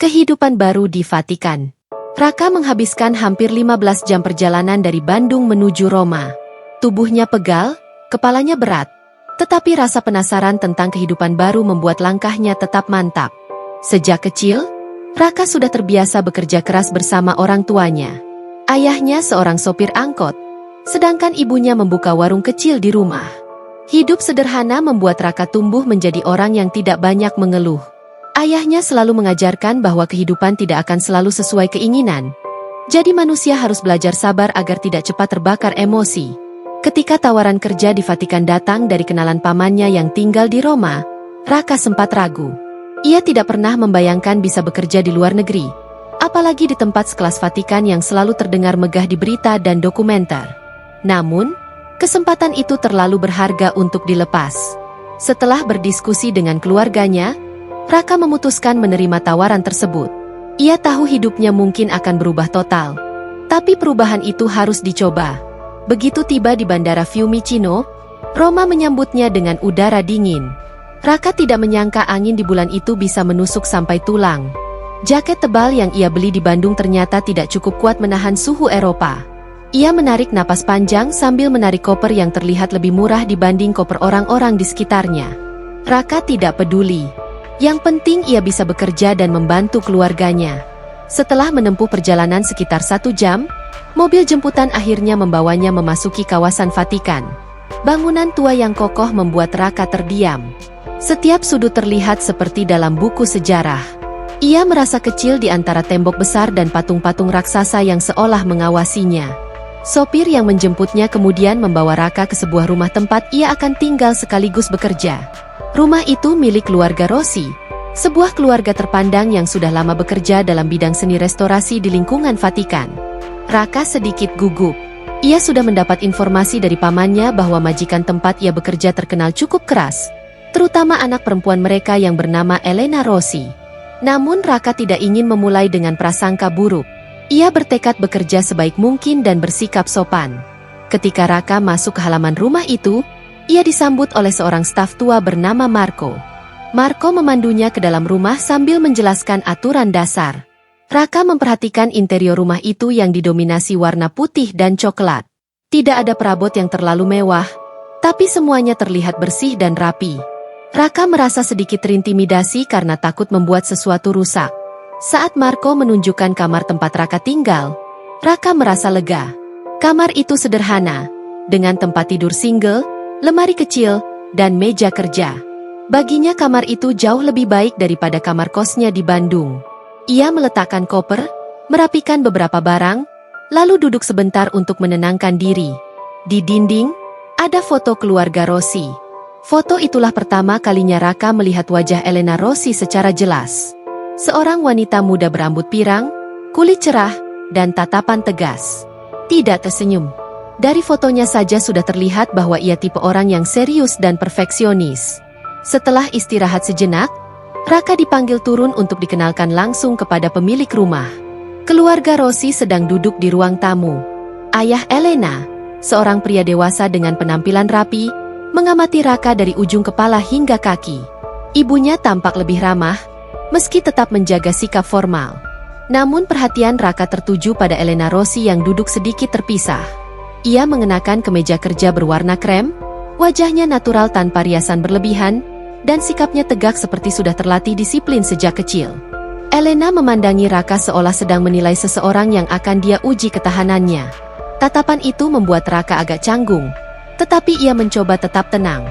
Kehidupan baru di Vatikan. Raka menghabiskan hampir 15 jam perjalanan dari Bandung menuju Roma. Tubuhnya pegal, kepalanya berat. Tetapi rasa penasaran tentang kehidupan baru membuat langkahnya tetap mantap. Sejak kecil, Raka sudah terbiasa bekerja keras bersama orang tuanya. Ayahnya seorang sopir angkot, sedangkan ibunya membuka warung kecil di rumah. Hidup sederhana membuat Raka tumbuh menjadi orang yang tidak banyak mengeluh. Ayahnya selalu mengajarkan bahwa kehidupan tidak akan selalu sesuai keinginan. Jadi manusia harus belajar sabar agar tidak cepat terbakar emosi. Ketika tawaran kerja di Vatikan datang dari kenalan pamannya yang tinggal di Roma, Raka sempat ragu. Ia tidak pernah membayangkan bisa bekerja di luar negeri, apalagi di tempat sekelas Vatikan yang selalu terdengar megah di berita dan dokumenter. Namun, kesempatan itu terlalu berharga untuk dilepas. Setelah berdiskusi dengan keluarganya, Raka memutuskan menerima tawaran tersebut. Ia tahu hidupnya mungkin akan berubah total, tapi perubahan itu harus dicoba. Begitu tiba di Bandara Fiumicino, Roma menyambutnya dengan udara dingin. Raka tidak menyangka angin di bulan itu bisa menusuk sampai tulang. Jaket tebal yang ia beli di Bandung ternyata tidak cukup kuat menahan suhu Eropa. Ia menarik napas panjang sambil menarik koper yang terlihat lebih murah dibanding koper orang-orang di sekitarnya. Raka tidak peduli. Yang penting ia bisa bekerja dan membantu keluarganya. Setelah menempuh perjalanan sekitar 1 jam, mobil jemputan akhirnya membawanya memasuki kawasan Vatikan. Bangunan tua yang kokoh membuat Raka terdiam. Setiap sudut terlihat seperti dalam buku sejarah. Ia merasa kecil di antara tembok besar dan patung-patung raksasa yang seolah mengawasinya. Sopir yang menjemputnya kemudian membawa Raka ke sebuah rumah tempat ia akan tinggal sekaligus bekerja. Rumah itu milik keluarga Rossi, sebuah keluarga terpandang yang sudah lama bekerja dalam bidang seni restorasi di lingkungan Vatikan. Raka sedikit gugup. Ia sudah mendapat informasi dari pamannya bahwa majikan tempat ia bekerja terkenal cukup keras, terutama anak perempuan mereka yang bernama Elena Rossi. Namun Raka tidak ingin memulai dengan prasangka buruk. Ia bertekad bekerja sebaik mungkin dan bersikap sopan. Ketika Raka masuk ke halaman rumah itu, ia disambut oleh seorang staf tua bernama Marco. Marco memandunya ke dalam rumah sambil menjelaskan aturan dasar. Raka memperhatikan interior rumah itu yang didominasi warna putih dan coklat. Tidak ada perabot yang terlalu mewah, tapi semuanya terlihat bersih dan rapi. Raka merasa sedikit terintimidasi karena takut membuat sesuatu rusak. Saat Marco menunjukkan kamar tempat Raka tinggal, Raka merasa lega. Kamar itu sederhana, dengan tempat tidur single, lemari kecil, dan meja kerja. Baginya kamar itu jauh lebih baik daripada kamar kosnya di Bandung. Ia meletakkan koper, merapikan beberapa barang, lalu duduk sebentar untuk menenangkan diri. Di dinding, ada foto keluarga Rossi. Foto itulah pertama kalinya Raka melihat wajah Elena Rossi secara jelas. Seorang wanita muda berambut pirang, kulit cerah, dan tatapan tegas. Tidak tersenyum. Dari fotonya saja sudah terlihat bahwa ia tipe orang yang serius dan perfeksionis. Setelah istirahat sejenak, Raka dipanggil turun untuk dikenalkan langsung kepada pemilik rumah. Keluarga Rossi sedang duduk di ruang tamu. Ayah Elena, seorang pria dewasa dengan penampilan rapi, mengamati Raka dari ujung kepala hingga kaki. Ibunya tampak lebih ramah, meski tetap menjaga sikap formal. Namun perhatian Raka tertuju pada Elena Rossi yang duduk sedikit terpisah. Ia mengenakan kemeja kerja berwarna krem, wajahnya natural tanpa riasan berlebihan, dan sikapnya tegak seperti sudah terlatih disiplin sejak kecil. Elena memandangi Raka seolah sedang menilai seseorang yang akan dia uji ketahanannya. Tatapan itu membuat Raka agak canggung, tetapi ia mencoba tetap tenang.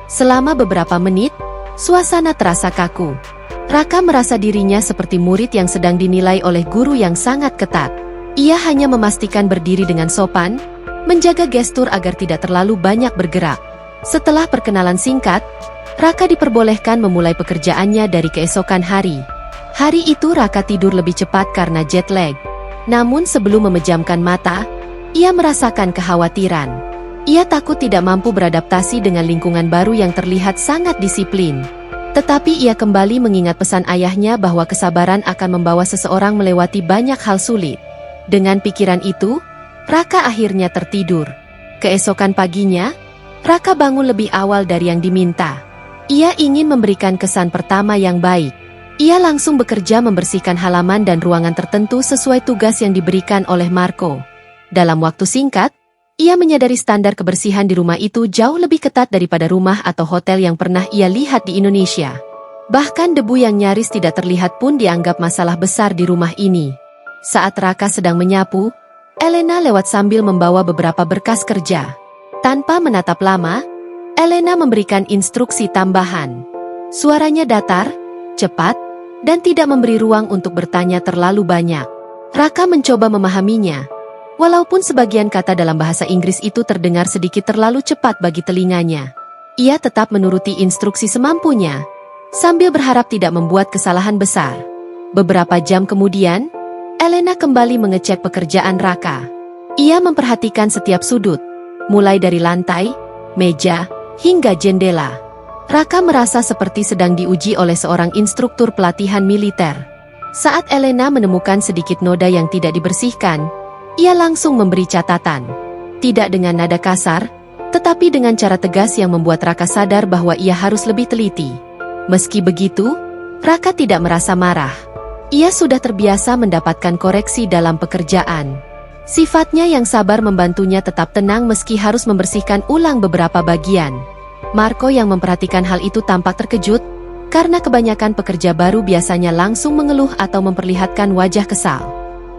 Selama beberapa menit, suasana terasa kaku. Raka merasa dirinya seperti murid yang sedang dinilai oleh guru yang sangat ketat. Ia hanya memastikan berdiri dengan sopan, menjaga gestur agar tidak terlalu banyak bergerak. Setelah perkenalan singkat, Raka diperbolehkan memulai pekerjaannya dari keesokan hari. Hari itu Raka tidur lebih cepat karena jet lag. Namun sebelum memejamkan mata, ia merasakan kekhawatiran. Ia takut tidak mampu beradaptasi dengan lingkungan baru yang terlihat sangat disiplin. Tetapi ia kembali mengingat pesan ayahnya bahwa kesabaran akan membawa seseorang melewati banyak hal sulit. Dengan pikiran itu, Raka akhirnya tertidur. Keesokan paginya, Raka bangun lebih awal dari yang diminta. Ia ingin memberikan kesan pertama yang baik. Ia langsung bekerja membersihkan halaman dan ruangan tertentu sesuai tugas yang diberikan oleh Marco. Dalam waktu singkat, ia menyadari standar kebersihan di rumah itu jauh lebih ketat daripada rumah atau hotel yang pernah ia lihat di Indonesia. Bahkan debu yang nyaris tidak terlihat pun dianggap masalah besar di rumah ini. Saat Raka sedang menyapu, Elena lewat sambil membawa beberapa berkas kerja. Tanpa menatap lama, Elena memberikan instruksi tambahan. Suaranya datar, cepat, dan tidak memberi ruang untuk bertanya terlalu banyak. Raka mencoba memahaminya. Walaupun sebagian kata dalam bahasa Inggris itu terdengar sedikit terlalu cepat bagi telinganya. Ia tetap menuruti instruksi semampunya, sambil berharap tidak membuat kesalahan besar. Beberapa jam kemudian, Elena kembali mengecek pekerjaan Raka. Ia memperhatikan setiap sudut, mulai dari lantai, meja, hingga jendela. Raka merasa seperti sedang diuji oleh seorang instruktur pelatihan militer. Saat Elena menemukan sedikit noda yang tidak dibersihkan, ia langsung memberi catatan. Tidak dengan nada kasar, tetapi dengan cara tegas yang membuat Raka sadar bahwa ia harus lebih teliti. Meski begitu, Raka tidak merasa marah. Ia sudah terbiasa mendapatkan koreksi dalam pekerjaan. Sifatnya yang sabar membantunya tetap tenang meski harus membersihkan ulang beberapa bagian. Marco yang memperhatikan hal itu tampak terkejut, karena kebanyakan pekerja baru biasanya langsung mengeluh atau memperlihatkan wajah kesal.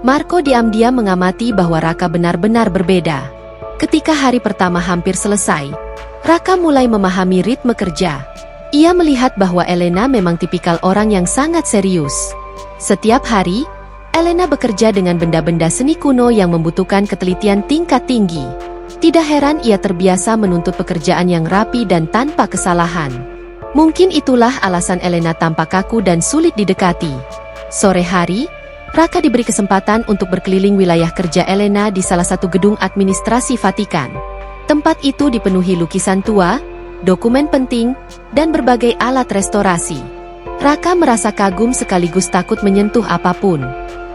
Marco diam-diam mengamati bahwa Raka benar-benar berbeda. Ketika hari pertama hampir selesai, Raka mulai memahami ritme kerja. Ia melihat bahwa Elena memang tipikal orang yang sangat serius. Setiap hari, Elena bekerja dengan benda-benda seni kuno yang membutuhkan ketelitian tingkat tinggi. Tidak heran ia terbiasa menuntut pekerjaan yang rapi dan tanpa kesalahan. Mungkin itulah alasan Elena tampak kaku dan sulit didekati. Sore hari, Raka diberi kesempatan untuk berkeliling wilayah kerja Elena di salah satu gedung administrasi Vatikan. Tempat itu dipenuhi lukisan tua, dokumen penting, dan berbagai alat restorasi. Raka merasa kagum sekaligus takut menyentuh apapun.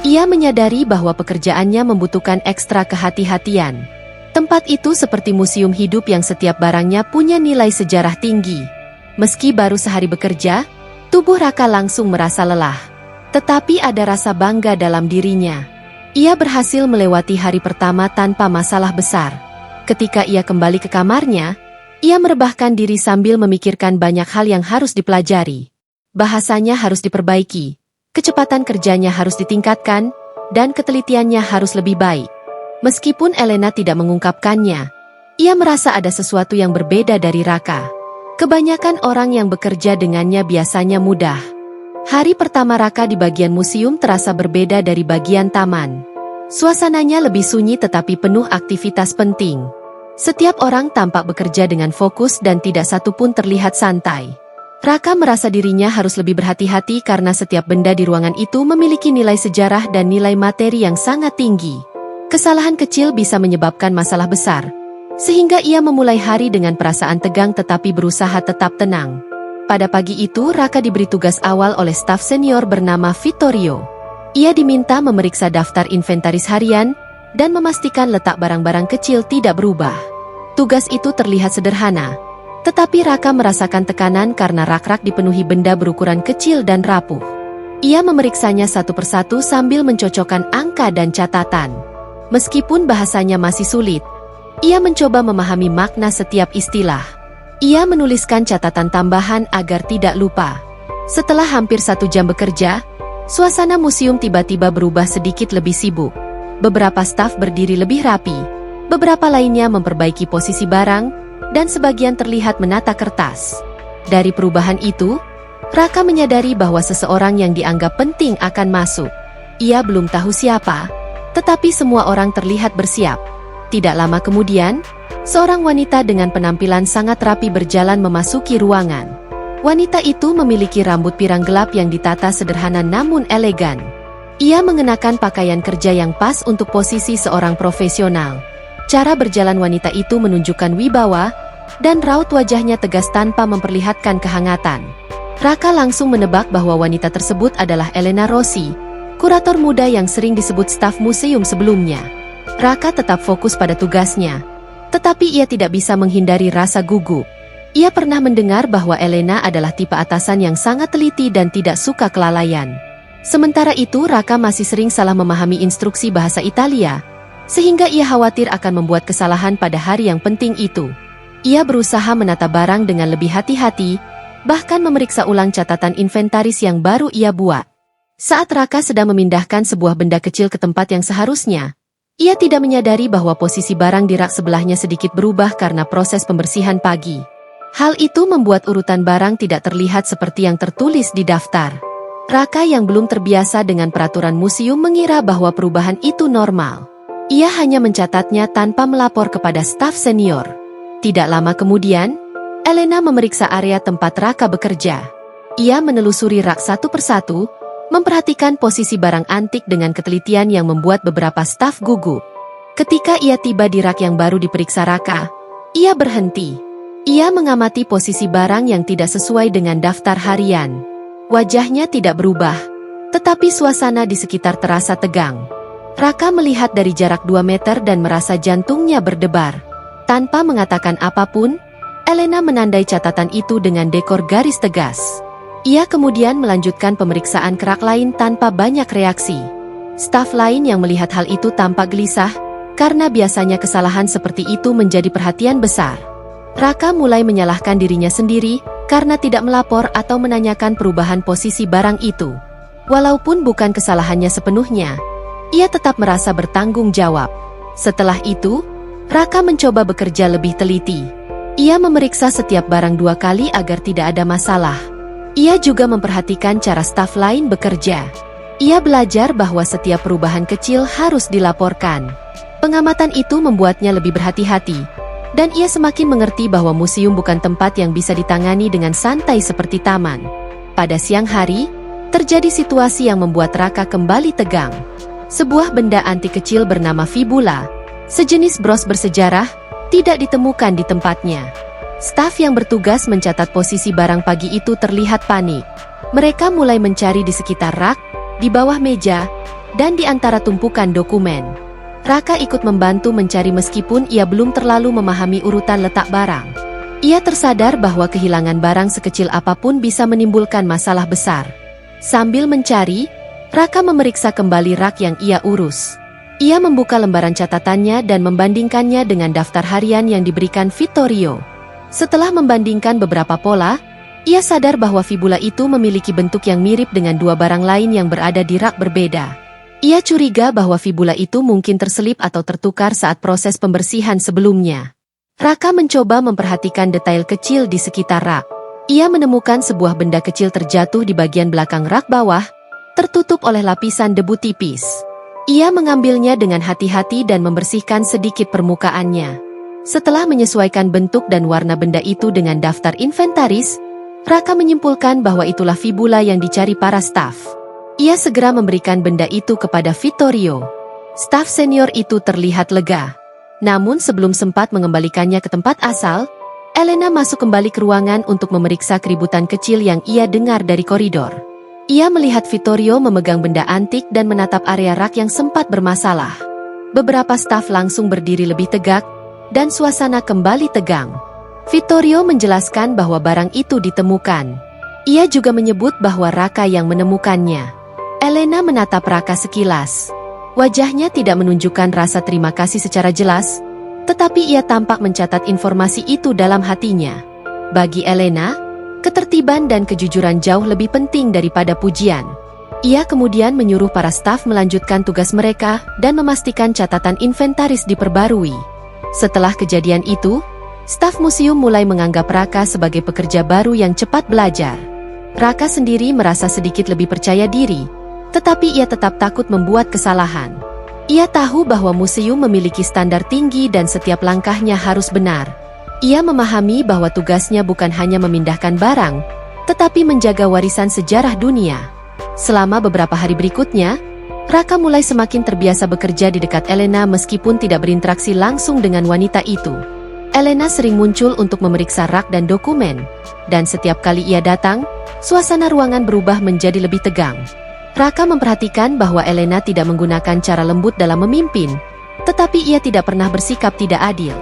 Ia menyadari bahwa pekerjaannya membutuhkan ekstra kehati-hatian. Tempat itu seperti museum hidup yang setiap barangnya punya nilai sejarah tinggi. Meski baru sehari bekerja, tubuh Raka langsung merasa lelah. Tetapi ada rasa bangga dalam dirinya. Ia berhasil melewati hari pertama tanpa masalah besar. Ketika ia kembali ke kamarnya, ia merebahkan diri sambil memikirkan banyak hal yang harus dipelajari. Bahasanya harus diperbaiki, kecepatan kerjanya harus ditingkatkan, dan ketelitiannya harus lebih baik. Meskipun Elena tidak mengungkapkannya, ia merasa ada sesuatu yang berbeda dari Raka. Kebanyakan orang yang bekerja dengannya biasanya mudah. Hari pertama Raka di bagian museum terasa berbeda dari bagian taman. Suasananya lebih sunyi tetapi penuh aktivitas penting. Setiap orang tampak bekerja dengan fokus dan tidak satu pun terlihat santai. Raka merasa dirinya harus lebih berhati-hati karena setiap benda di ruangan itu memiliki nilai sejarah dan nilai materi yang sangat tinggi. Kesalahan kecil bisa menyebabkan masalah besar, sehingga ia memulai hari dengan perasaan tegang tetapi berusaha tetap tenang. Pada pagi itu Raka diberi tugas awal oleh staf senior bernama Vittorio. Ia diminta memeriksa daftar inventaris harian dan memastikan letak barang-barang kecil tidak berubah. Tugas itu terlihat sederhana, tetapi Raka merasakan tekanan karena rak-rak dipenuhi benda berukuran kecil dan rapuh. Ia memeriksanya satu persatu sambil mencocokkan angka dan catatan. Meskipun bahasanya masih sulit, ia mencoba memahami makna setiap istilah. Ia menuliskan catatan tambahan agar tidak lupa. Setelah hampir 1 jam bekerja, suasana museum tiba-tiba berubah sedikit lebih sibuk. Beberapa staf berdiri lebih rapi, beberapa lainnya memperbaiki posisi barang, dan sebagian terlihat menata kertas. Dari perubahan itu, Raka menyadari bahwa seseorang yang dianggap penting akan masuk. Ia belum tahu siapa, tetapi semua orang terlihat bersiap. Tidak lama kemudian, seorang wanita dengan penampilan sangat rapi berjalan memasuki ruangan. Wanita itu memiliki rambut pirang gelap yang ditata sederhana namun elegan. Ia mengenakan pakaian kerja yang pas untuk posisi seorang profesional. Cara berjalan wanita itu menunjukkan wibawa, dan raut wajahnya tegas tanpa memperlihatkan kehangatan. Raka langsung menebak bahwa wanita tersebut adalah Elena Rossi, kurator muda yang sering disebut staf museum sebelumnya. Raka tetap fokus pada tugasnya, tetapi ia tidak bisa menghindari rasa gugup. Ia pernah mendengar bahwa Elena adalah tipe atasan yang sangat teliti dan tidak suka kelalaian. Sementara itu, Raka masih sering salah memahami instruksi bahasa Italia, sehingga ia khawatir akan membuat kesalahan pada hari yang penting itu. Ia berusaha menata barang dengan lebih hati-hati, bahkan memeriksa ulang catatan inventaris yang baru ia buat. Saat Raka sedang memindahkan sebuah benda kecil ke tempat yang seharusnya, ia tidak menyadari bahwa posisi barang di rak sebelahnya sedikit berubah karena proses pembersihan pagi. Hal itu membuat urutan barang tidak terlihat seperti yang tertulis di daftar. Raka yang belum terbiasa dengan peraturan museum mengira bahwa perubahan itu normal. Ia hanya mencatatnya tanpa melapor kepada staf senior. Tidak lama kemudian, Elena memeriksa area tempat Raka bekerja. Ia menelusuri rak satu persatu, memperhatikan posisi barang antik dengan ketelitian yang membuat beberapa staf gugup. Ketika ia tiba di rak yang baru diperiksa Raka, ia berhenti. Ia mengamati posisi barang yang tidak sesuai dengan daftar harian. Wajahnya tidak berubah, tetapi suasana di sekitar terasa tegang. Raka melihat dari jarak 2 meter dan merasa jantungnya berdebar. Tanpa mengatakan apapun, Elena menandai catatan itu dengan dekor garis tegas. Ia kemudian melanjutkan pemeriksaan kerak lain tanpa banyak reaksi. Staf lain yang melihat hal itu tampak gelisah, karena biasanya kesalahan seperti itu menjadi perhatian besar. Raka mulai menyalahkan dirinya sendiri, karena tidak melapor atau menanyakan perubahan posisi barang itu. Walaupun bukan kesalahannya sepenuhnya, ia tetap merasa bertanggung jawab. Setelah itu, Raka mencoba bekerja lebih teliti. Ia memeriksa setiap barang 2 kali agar tidak ada masalah. Ia juga memperhatikan cara staf lain bekerja. Ia belajar bahwa setiap perubahan kecil harus dilaporkan. Pengamatan itu membuatnya lebih berhati-hati, dan ia semakin mengerti bahwa museum bukan tempat yang bisa ditangani dengan santai seperti taman. Pada siang hari, terjadi situasi yang membuat Raka kembali tegang. Sebuah benda antik kecil bernama fibula, sejenis bros bersejarah, tidak ditemukan di tempatnya. Staf yang bertugas mencatat posisi barang pagi itu terlihat panik. Mereka mulai mencari di sekitar rak, di bawah meja, dan di antara tumpukan dokumen. Raka ikut membantu mencari meskipun ia belum terlalu memahami urutan letak barang. Ia tersadar bahwa kehilangan barang sekecil apapun bisa menimbulkan masalah besar. Sambil mencari, Raka memeriksa kembali rak yang ia urus. Ia membuka lembaran catatannya dan membandingkannya dengan daftar harian yang diberikan Vittorio. Setelah membandingkan beberapa pola, ia sadar bahwa fibula itu memiliki bentuk yang mirip dengan 2 barang lain yang berada di rak berbeda. Ia curiga bahwa fibula itu mungkin terselip atau tertukar saat proses pembersihan sebelumnya. Raka mencoba memperhatikan detail kecil di sekitar rak. Ia menemukan sebuah benda kecil terjatuh di bagian belakang rak bawah, tertutup oleh lapisan debu tipis. Ia mengambilnya dengan hati-hati dan membersihkan sedikit permukaannya. Setelah menyesuaikan bentuk dan warna benda itu dengan daftar inventaris, Raka menyimpulkan bahwa itulah fibula yang dicari para staf. Ia segera memberikan benda itu kepada Vittorio. Staf senior itu terlihat lega. Namun sebelum sempat mengembalikannya ke tempat asal, Elena masuk kembali ke ruangan untuk memeriksa keributan kecil yang ia dengar dari koridor. Ia melihat Vittorio memegang benda antik dan menatap area rak yang sempat bermasalah. Beberapa staf langsung berdiri lebih tegak, dan suasana kembali tegang. Vittorio menjelaskan bahwa barang itu ditemukan. Ia juga menyebut bahwa Raka yang menemukannya. Elena menatap Raka sekilas. Wajahnya tidak menunjukkan rasa terima kasih secara jelas, tetapi ia tampak mencatat informasi itu dalam hatinya. Bagi Elena, ketertiban dan kejujuran jauh lebih penting daripada pujian. Ia kemudian menyuruh para staf melanjutkan tugas mereka dan memastikan catatan inventaris diperbarui. Setelah kejadian itu, staf museum mulai menganggap Raka sebagai pekerja baru yang cepat belajar. Raka sendiri merasa sedikit lebih percaya diri, tetapi ia tetap takut membuat kesalahan. Ia tahu bahwa museum memiliki standar tinggi dan setiap langkahnya harus benar. Ia memahami bahwa tugasnya bukan hanya memindahkan barang, tetapi menjaga warisan sejarah dunia. Selama beberapa hari berikutnya, Raka mulai semakin terbiasa bekerja di dekat Elena meskipun tidak berinteraksi langsung dengan wanita itu. Elena sering muncul untuk memeriksa rak dan dokumen, dan setiap kali ia datang, suasana ruangan berubah menjadi lebih tegang. Raka memperhatikan bahwa Elena tidak menggunakan cara lembut dalam memimpin, tetapi ia tidak pernah bersikap tidak adil.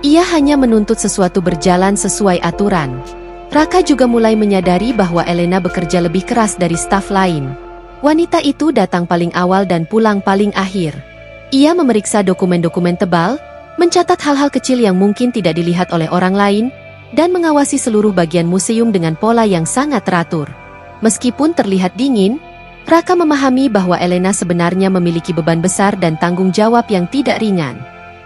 Ia hanya menuntut sesuatu berjalan sesuai aturan. Raka juga mulai menyadari bahwa Elena bekerja lebih keras dari staf lain. Wanita itu datang paling awal dan pulang paling akhir. Ia memeriksa dokumen-dokumen tebal, mencatat hal-hal kecil yang mungkin tidak dilihat oleh orang lain, dan mengawasi seluruh bagian museum dengan pola yang sangat teratur. Meskipun terlihat dingin, Raka memahami bahwa Elena sebenarnya memiliki beban besar dan tanggung jawab yang tidak ringan.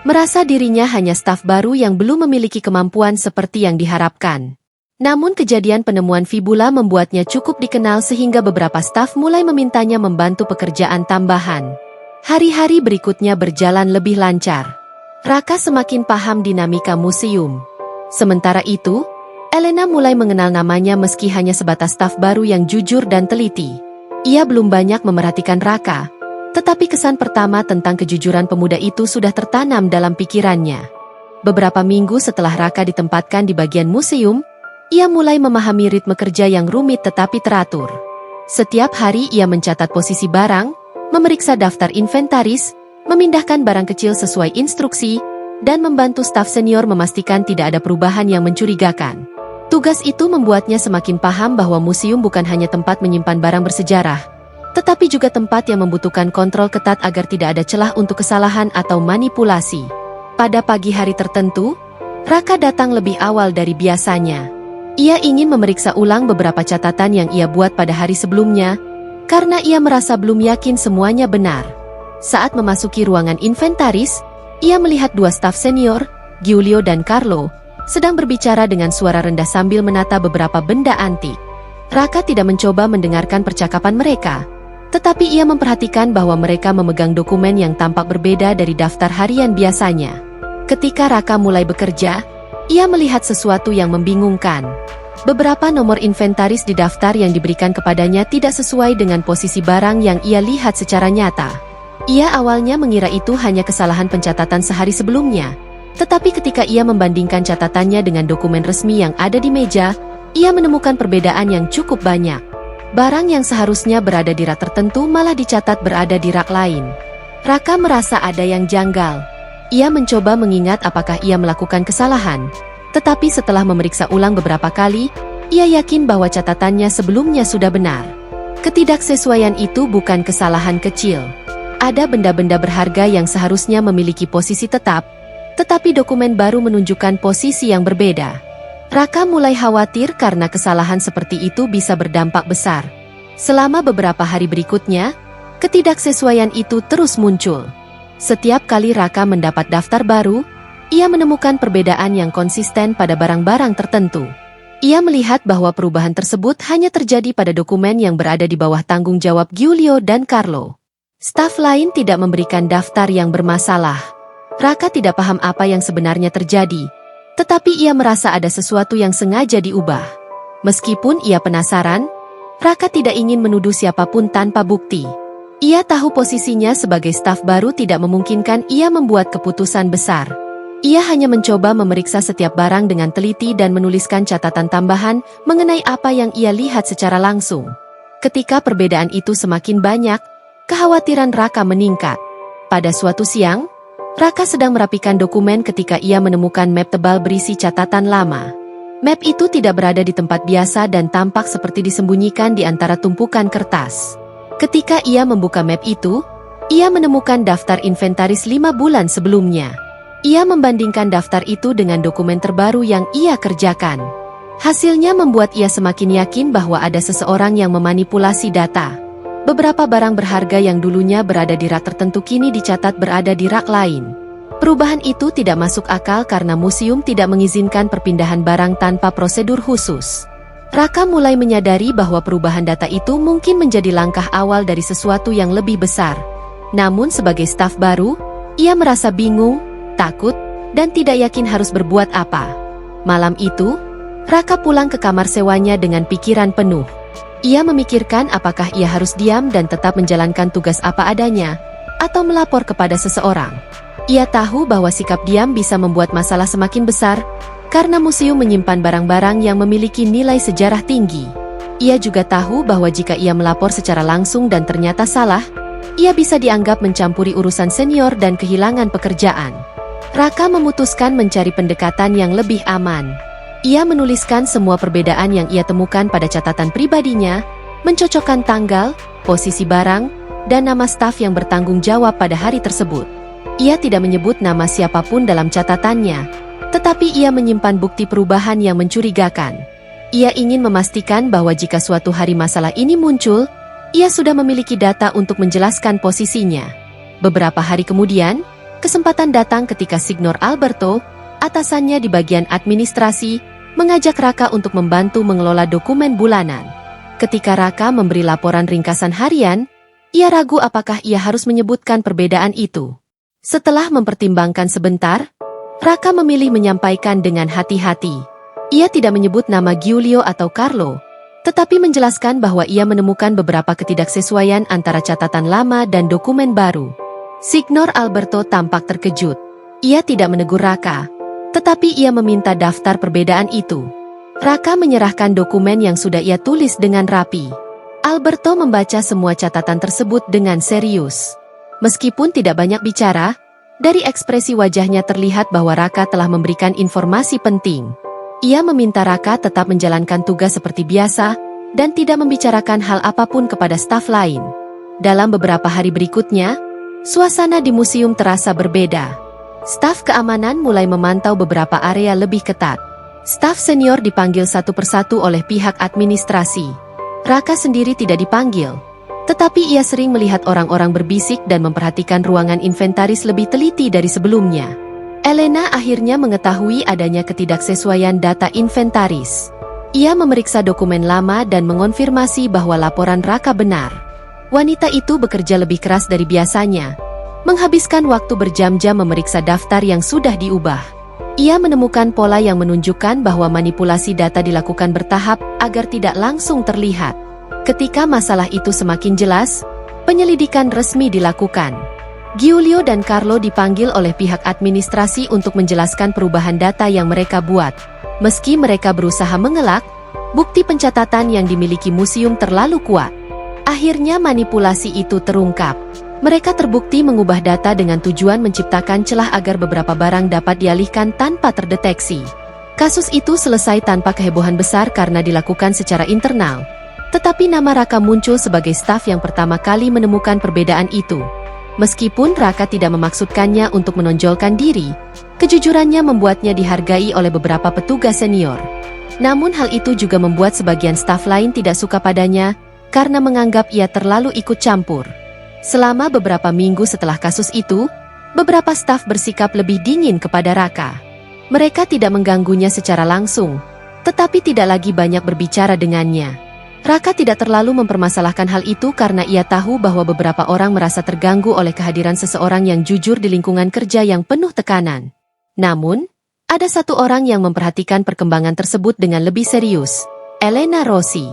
Merasa dirinya hanya staf baru yang belum memiliki kemampuan seperti yang diharapkan. Namun kejadian penemuan fibula membuatnya cukup dikenal sehingga beberapa staf mulai memintanya membantu pekerjaan tambahan. Hari-hari berikutnya berjalan lebih lancar. Raka semakin paham dinamika museum. Sementara itu, Elena mulai mengenal namanya meski hanya sebatas staf baru yang jujur dan teliti. Ia belum banyak memerhatikan Raka, tetapi kesan pertama tentang kejujuran pemuda itu sudah tertanam dalam pikirannya. Beberapa minggu setelah Raka ditempatkan di bagian museum, ia mulai memahami ritme kerja yang rumit tetapi teratur. Setiap hari ia mencatat posisi barang, memeriksa daftar inventaris, memindahkan barang kecil sesuai instruksi, dan membantu staf senior memastikan tidak ada perubahan yang mencurigakan. Tugas itu membuatnya semakin paham bahwa museum bukan hanya tempat menyimpan barang bersejarah, tetapi juga tempat yang membutuhkan kontrol ketat agar tidak ada celah untuk kesalahan atau manipulasi. Pada pagi hari tertentu, Raka datang lebih awal dari biasanya. Ia ingin memeriksa ulang beberapa catatan yang ia buat pada hari sebelumnya, karena ia merasa belum yakin semuanya benar. Saat memasuki ruangan inventaris, ia melihat dua staf senior, Giulio dan Carlo, sedang berbicara dengan suara rendah sambil menata beberapa benda antik. Raka tidak mencoba mendengarkan percakapan mereka, tetapi ia memperhatikan bahwa mereka memegang dokumen yang tampak berbeda dari daftar harian biasanya. Ketika Raka mulai bekerja, ia melihat sesuatu yang membingungkan. Beberapa nomor inventaris di daftar yang diberikan kepadanya tidak sesuai dengan posisi barang yang ia lihat secara nyata. Ia awalnya mengira itu hanya kesalahan pencatatan sehari sebelumnya. Tetapi ketika ia membandingkan catatannya dengan dokumen resmi yang ada di meja, ia menemukan perbedaan yang cukup banyak. Barang yang seharusnya berada di rak tertentu malah dicatat berada di rak lain. Raka merasa ada yang janggal. Ia mencoba mengingat apakah ia melakukan kesalahan. Tetapi setelah memeriksa ulang beberapa kali, ia yakin bahwa catatannya sebelumnya sudah benar. Ketidaksesuaian itu bukan kesalahan kecil. Ada benda-benda berharga yang seharusnya memiliki posisi tetap, tetapi dokumen baru menunjukkan posisi yang berbeda. Raka mulai khawatir karena kesalahan seperti itu bisa berdampak besar. Selama beberapa hari berikutnya, ketidaksesuaian itu terus muncul. Setiap kali Raka mendapat daftar baru, ia menemukan perbedaan yang konsisten pada barang-barang tertentu. Ia melihat bahwa perubahan tersebut hanya terjadi pada dokumen yang berada di bawah tanggung jawab Giulio dan Carlo. Staf lain tidak memberikan daftar yang bermasalah. Raka tidak paham apa yang sebenarnya terjadi, tetapi ia merasa ada sesuatu yang sengaja diubah. Meskipun ia penasaran, Raka tidak ingin menuduh siapapun tanpa bukti. Ia tahu posisinya sebagai staf baru tidak memungkinkan ia membuat keputusan besar. Ia hanya mencoba memeriksa setiap barang dengan teliti dan menuliskan catatan tambahan mengenai apa yang ia lihat secara langsung. Ketika perbedaan itu semakin banyak, kekhawatiran Raka meningkat. Pada suatu siang, Raka sedang merapikan dokumen ketika ia menemukan map tebal berisi catatan lama. Map itu tidak berada di tempat biasa dan tampak seperti disembunyikan di antara tumpukan kertas. Ketika ia membuka map itu, ia menemukan daftar inventaris 5 bulan sebelumnya. Ia membandingkan daftar itu dengan dokumen terbaru yang ia kerjakan. Hasilnya membuat ia semakin yakin bahwa ada seseorang yang memanipulasi data. Beberapa barang berharga yang dulunya berada di rak tertentu kini dicatat berada di rak lain. Perubahan itu tidak masuk akal karena museum tidak mengizinkan perpindahan barang tanpa prosedur khusus. Raka mulai menyadari bahwa perubahan data itu mungkin menjadi langkah awal dari sesuatu yang lebih besar. Namun sebagai staf baru, ia merasa bingung, takut, dan tidak yakin harus berbuat apa. Malam itu, Raka pulang ke kamar sewanya dengan pikiran penuh. Ia memikirkan apakah ia harus diam dan tetap menjalankan tugas apa adanya, atau melapor kepada seseorang. Ia tahu bahwa sikap diam bisa membuat masalah semakin besar, karena museum menyimpan barang-barang yang memiliki nilai sejarah tinggi. Ia juga tahu bahwa jika ia melapor secara langsung dan ternyata salah, ia bisa dianggap mencampuri urusan senior dan kehilangan pekerjaan. Raka memutuskan mencari pendekatan yang lebih aman. Ia menuliskan semua perbedaan yang ia temukan pada catatan pribadinya, mencocokkan tanggal, posisi barang, dan nama staf yang bertanggung jawab pada hari tersebut. Ia tidak menyebut nama siapapun dalam catatannya, tetapi ia menyimpan bukti perubahan yang mencurigakan. Ia ingin memastikan bahwa jika suatu hari masalah ini muncul, ia sudah memiliki data untuk menjelaskan posisinya. Beberapa hari kemudian, kesempatan datang ketika Signor Alberto, atasannya di bagian administrasi, mengajak Raka untuk membantu mengelola dokumen bulanan. Ketika Raka memberi laporan ringkasan harian, ia ragu apakah ia harus menyebutkan perbedaan itu. Setelah mempertimbangkan sebentar, Raka memilih menyampaikan dengan hati-hati. Ia tidak menyebut nama Giulio atau Carlo, tetapi menjelaskan bahwa ia menemukan beberapa ketidaksesuaian antara catatan lama dan dokumen baru. Signor Alberto tampak terkejut. Ia tidak menegur Raka, tetapi ia meminta daftar perbedaan itu. Raka menyerahkan dokumen yang sudah ia tulis dengan rapi. Alberto membaca semua catatan tersebut dengan serius. Meskipun tidak banyak bicara, dari ekspresi wajahnya terlihat bahwa Raka telah memberikan informasi penting. Ia meminta Raka tetap menjalankan tugas seperti biasa dan tidak membicarakan hal apapun kepada staf lain. Dalam beberapa hari berikutnya, suasana di museum terasa berbeda. Staf keamanan mulai memantau beberapa area lebih ketat. Staf senior dipanggil satu persatu oleh pihak administrasi. Raka sendiri tidak dipanggil, tetapi ia sering melihat orang-orang berbisik dan memperhatikan ruangan inventaris lebih teliti dari sebelumnya. Elena akhirnya mengetahui adanya ketidaksesuaian data inventaris. Ia memeriksa dokumen lama dan mengonfirmasi bahwa laporan Raka benar. Wanita itu bekerja lebih keras dari biasanya, menghabiskan waktu berjam-jam memeriksa daftar yang sudah diubah. Ia menemukan pola yang menunjukkan bahwa manipulasi data dilakukan bertahap agar tidak langsung terlihat. Ketika masalah itu semakin jelas, penyelidikan resmi dilakukan. Giulio dan Carlo dipanggil oleh pihak administrasi untuk menjelaskan perubahan data yang mereka buat. Meski mereka berusaha mengelak, bukti pencatatan yang dimiliki museum terlalu kuat. Akhirnya manipulasi itu terungkap. Mereka terbukti mengubah data dengan tujuan menciptakan celah agar beberapa barang dapat dialihkan tanpa terdeteksi. Kasus itu selesai tanpa kehebohan besar karena dilakukan secara internal. Tetapi nama Raka muncul sebagai staf yang pertama kali menemukan perbedaan itu. Meskipun Raka tidak memaksudkannya untuk menonjolkan diri, kejujurannya membuatnya dihargai oleh beberapa petugas senior. Namun hal itu juga membuat sebagian staf lain tidak suka padanya karena menganggap ia terlalu ikut campur. Selama beberapa minggu setelah kasus itu, beberapa staf bersikap lebih dingin kepada Raka. Mereka tidak mengganggunya secara langsung, tetapi tidak lagi banyak berbicara dengannya. Raka tidak terlalu mempermasalahkan hal itu karena ia tahu bahwa beberapa orang merasa terganggu oleh kehadiran seseorang yang jujur di lingkungan kerja yang penuh tekanan. Namun, ada satu orang yang memperhatikan perkembangan tersebut dengan lebih serius, Elena Rossi.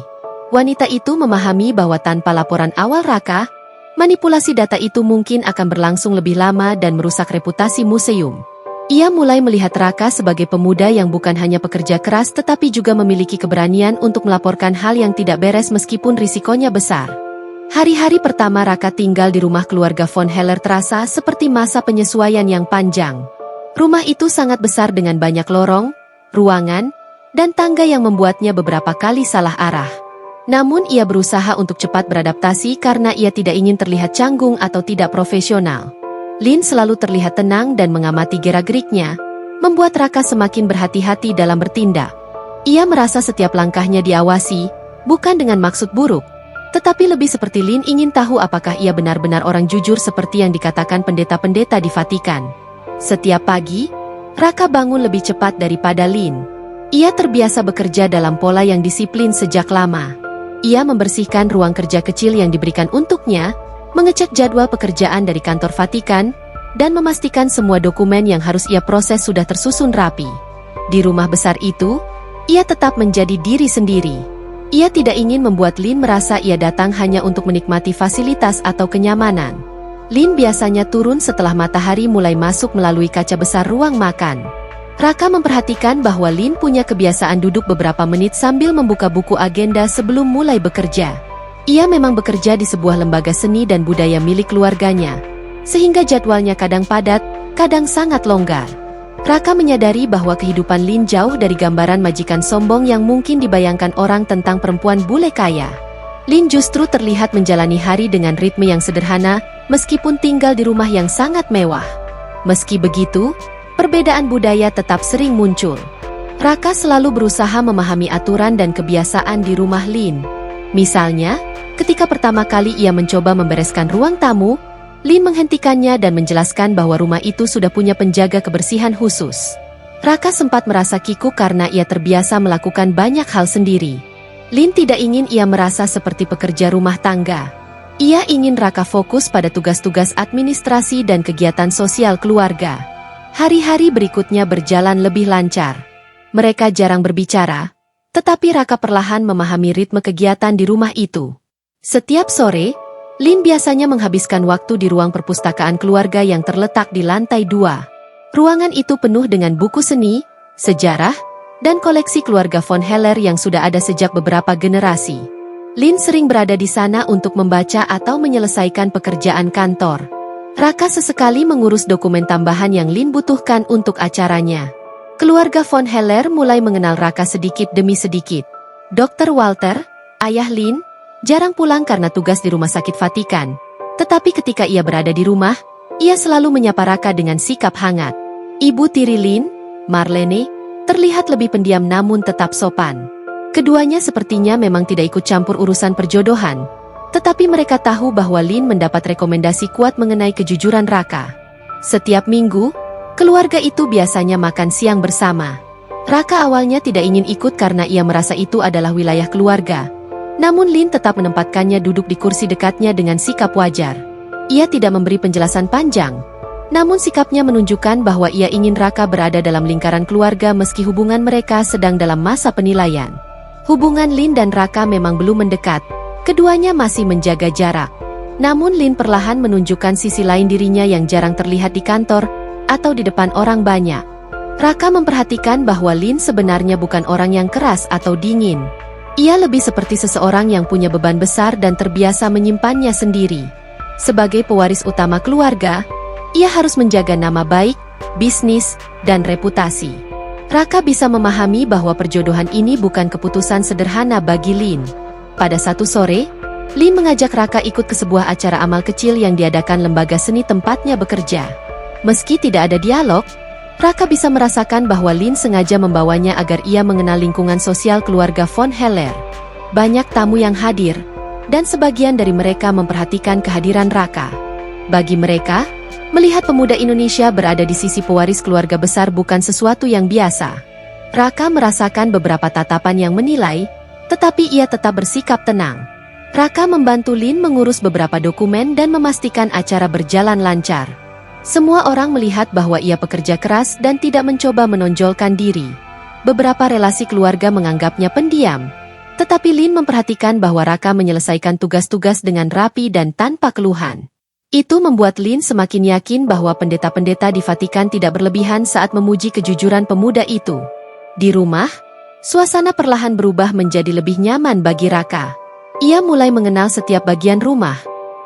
Wanita itu memahami bahwa tanpa laporan awal Raka, manipulasi data itu mungkin akan berlangsung lebih lama dan merusak reputasi museum. Ia mulai melihat Raka sebagai pemuda yang bukan hanya pekerja keras tetapi juga memiliki keberanian untuk melaporkan hal yang tidak beres meskipun risikonya besar. Hari-hari pertama Raka tinggal di rumah keluarga von Heller terasa seperti masa penyesuaian yang panjang. Rumah itu sangat besar dengan banyak lorong, ruangan, dan tangga yang membuatnya beberapa kali salah arah. Namun ia berusaha untuk cepat beradaptasi karena ia tidak ingin terlihat canggung atau tidak profesional. Lin selalu terlihat tenang dan mengamati gerak-geriknya, membuat Raka semakin berhati-hati dalam bertindak. Ia merasa setiap langkahnya diawasi, bukan dengan maksud buruk, tetapi lebih seperti Lin ingin tahu apakah ia benar-benar orang jujur seperti yang dikatakan pendeta-pendeta di Vatikan. Setiap pagi, Raka bangun lebih cepat daripada Lin. Ia terbiasa bekerja dalam pola yang disiplin sejak lama. Ia membersihkan ruang kerja kecil yang diberikan untuknya, mengecek jadwal pekerjaan dari kantor Vatikan, dan memastikan semua dokumen yang harus ia proses sudah tersusun rapi. Di rumah besar itu, ia tetap menjadi diri sendiri. Ia tidak ingin membuat Lin merasa ia datang hanya untuk menikmati fasilitas atau kenyamanan. Lin biasanya turun setelah matahari mulai masuk melalui kaca besar ruang makan. Raka memperhatikan bahwa Lin punya kebiasaan duduk beberapa menit sambil membuka buku agenda sebelum mulai bekerja. Ia memang bekerja di sebuah lembaga seni dan budaya milik keluarganya, sehingga jadwalnya kadang padat, kadang sangat longgar. Raka menyadari bahwa kehidupan Lin jauh dari gambaran majikan sombong yang mungkin dibayangkan orang tentang perempuan bule kaya. Lin justru terlihat menjalani hari dengan ritme yang sederhana, meskipun tinggal di rumah yang sangat mewah. Meski begitu, perbedaan budaya tetap sering muncul. Raka selalu berusaha memahami aturan dan kebiasaan di rumah Lin. Misalnya, ketika pertama kali ia mencoba membereskan ruang tamu, Lin menghentikannya dan menjelaskan bahwa rumah itu sudah punya penjaga kebersihan khusus. Raka sempat merasa kikuk karena ia terbiasa melakukan banyak hal sendiri. Lin tidak ingin ia merasa seperti pekerja rumah tangga. Ia ingin Raka fokus pada tugas-tugas administrasi dan kegiatan sosial keluarga. Hari-hari berikutnya berjalan lebih lancar. Mereka jarang berbicara, tetapi Raka perlahan memahami ritme kegiatan di rumah itu. Setiap sore, Lin biasanya menghabiskan waktu di ruang perpustakaan keluarga yang terletak di lantai 2. Ruangan itu penuh dengan buku seni, sejarah, dan koleksi keluarga von Heller yang sudah ada sejak beberapa generasi. Lin sering berada di sana untuk membaca atau menyelesaikan pekerjaan kantor. Raka sesekali mengurus dokumen tambahan yang Lin butuhkan untuk acaranya. Keluarga von Heller mulai mengenal Raka sedikit demi sedikit. Dr. Walter, ayah Lin, jarang pulang karena tugas di rumah sakit Vatikan. Tetapi ketika ia berada di rumah, ia selalu menyapa Raka dengan sikap hangat. Ibu tiri Lin, Marlene, terlihat lebih pendiam namun tetap sopan. Keduanya sepertinya memang tidak ikut campur urusan perjodohan. Tetapi mereka tahu bahwa Lin mendapat rekomendasi kuat mengenai kejujuran Raka. Setiap minggu, keluarga itu biasanya makan siang bersama. Raka awalnya tidak ingin ikut karena ia merasa itu adalah wilayah keluarga. Namun Lin tetap menempatkannya duduk di kursi dekatnya dengan sikap wajar. Ia tidak memberi penjelasan panjang. Namun sikapnya menunjukkan bahwa ia ingin Raka berada dalam lingkaran keluarga meski hubungan mereka sedang dalam masa penilaian. Hubungan Lin dan Raka memang belum mendekat. Keduanya masih menjaga jarak. Namun Lin perlahan menunjukkan sisi lain dirinya yang jarang terlihat di kantor atau di depan orang banyak. Raka memperhatikan bahwa Lin sebenarnya bukan orang yang keras atau dingin. Ia lebih seperti seseorang yang punya beban besar dan terbiasa menyimpannya sendiri. Sebagai pewaris utama keluarga, ia harus menjaga nama baik, bisnis, dan reputasi. Raka bisa memahami bahwa perjodohan ini bukan keputusan sederhana bagi Lin. Pada satu sore, Lin mengajak Raka ikut ke sebuah acara amal kecil yang diadakan lembaga seni tempatnya bekerja. Meski tidak ada dialog, Raka bisa merasakan bahwa Lin sengaja membawanya agar ia mengenal lingkungan sosial keluarga von Heller. Banyak tamu yang hadir, dan sebagian dari mereka memperhatikan kehadiran Raka. Bagi mereka, melihat pemuda Indonesia berada di sisi pewaris keluarga besar bukan sesuatu yang biasa. Raka merasakan beberapa tatapan yang menilai, tetapi ia tetap bersikap tenang. Raka membantu Lin mengurus beberapa dokumen dan memastikan acara berjalan lancar. Semua orang melihat bahwa ia pekerja keras dan tidak mencoba menonjolkan diri. Beberapa relasi keluarga menganggapnya pendiam. Tetapi Lin memperhatikan bahwa Raka menyelesaikan tugas-tugas dengan rapi dan tanpa keluhan. Itu membuat Lin semakin yakin bahwa pendeta-pendeta di Vatikan tidak berlebihan saat memuji kejujuran pemuda itu. Di rumah, suasana perlahan berubah menjadi lebih nyaman bagi Raka. Ia mulai mengenal setiap bagian rumah.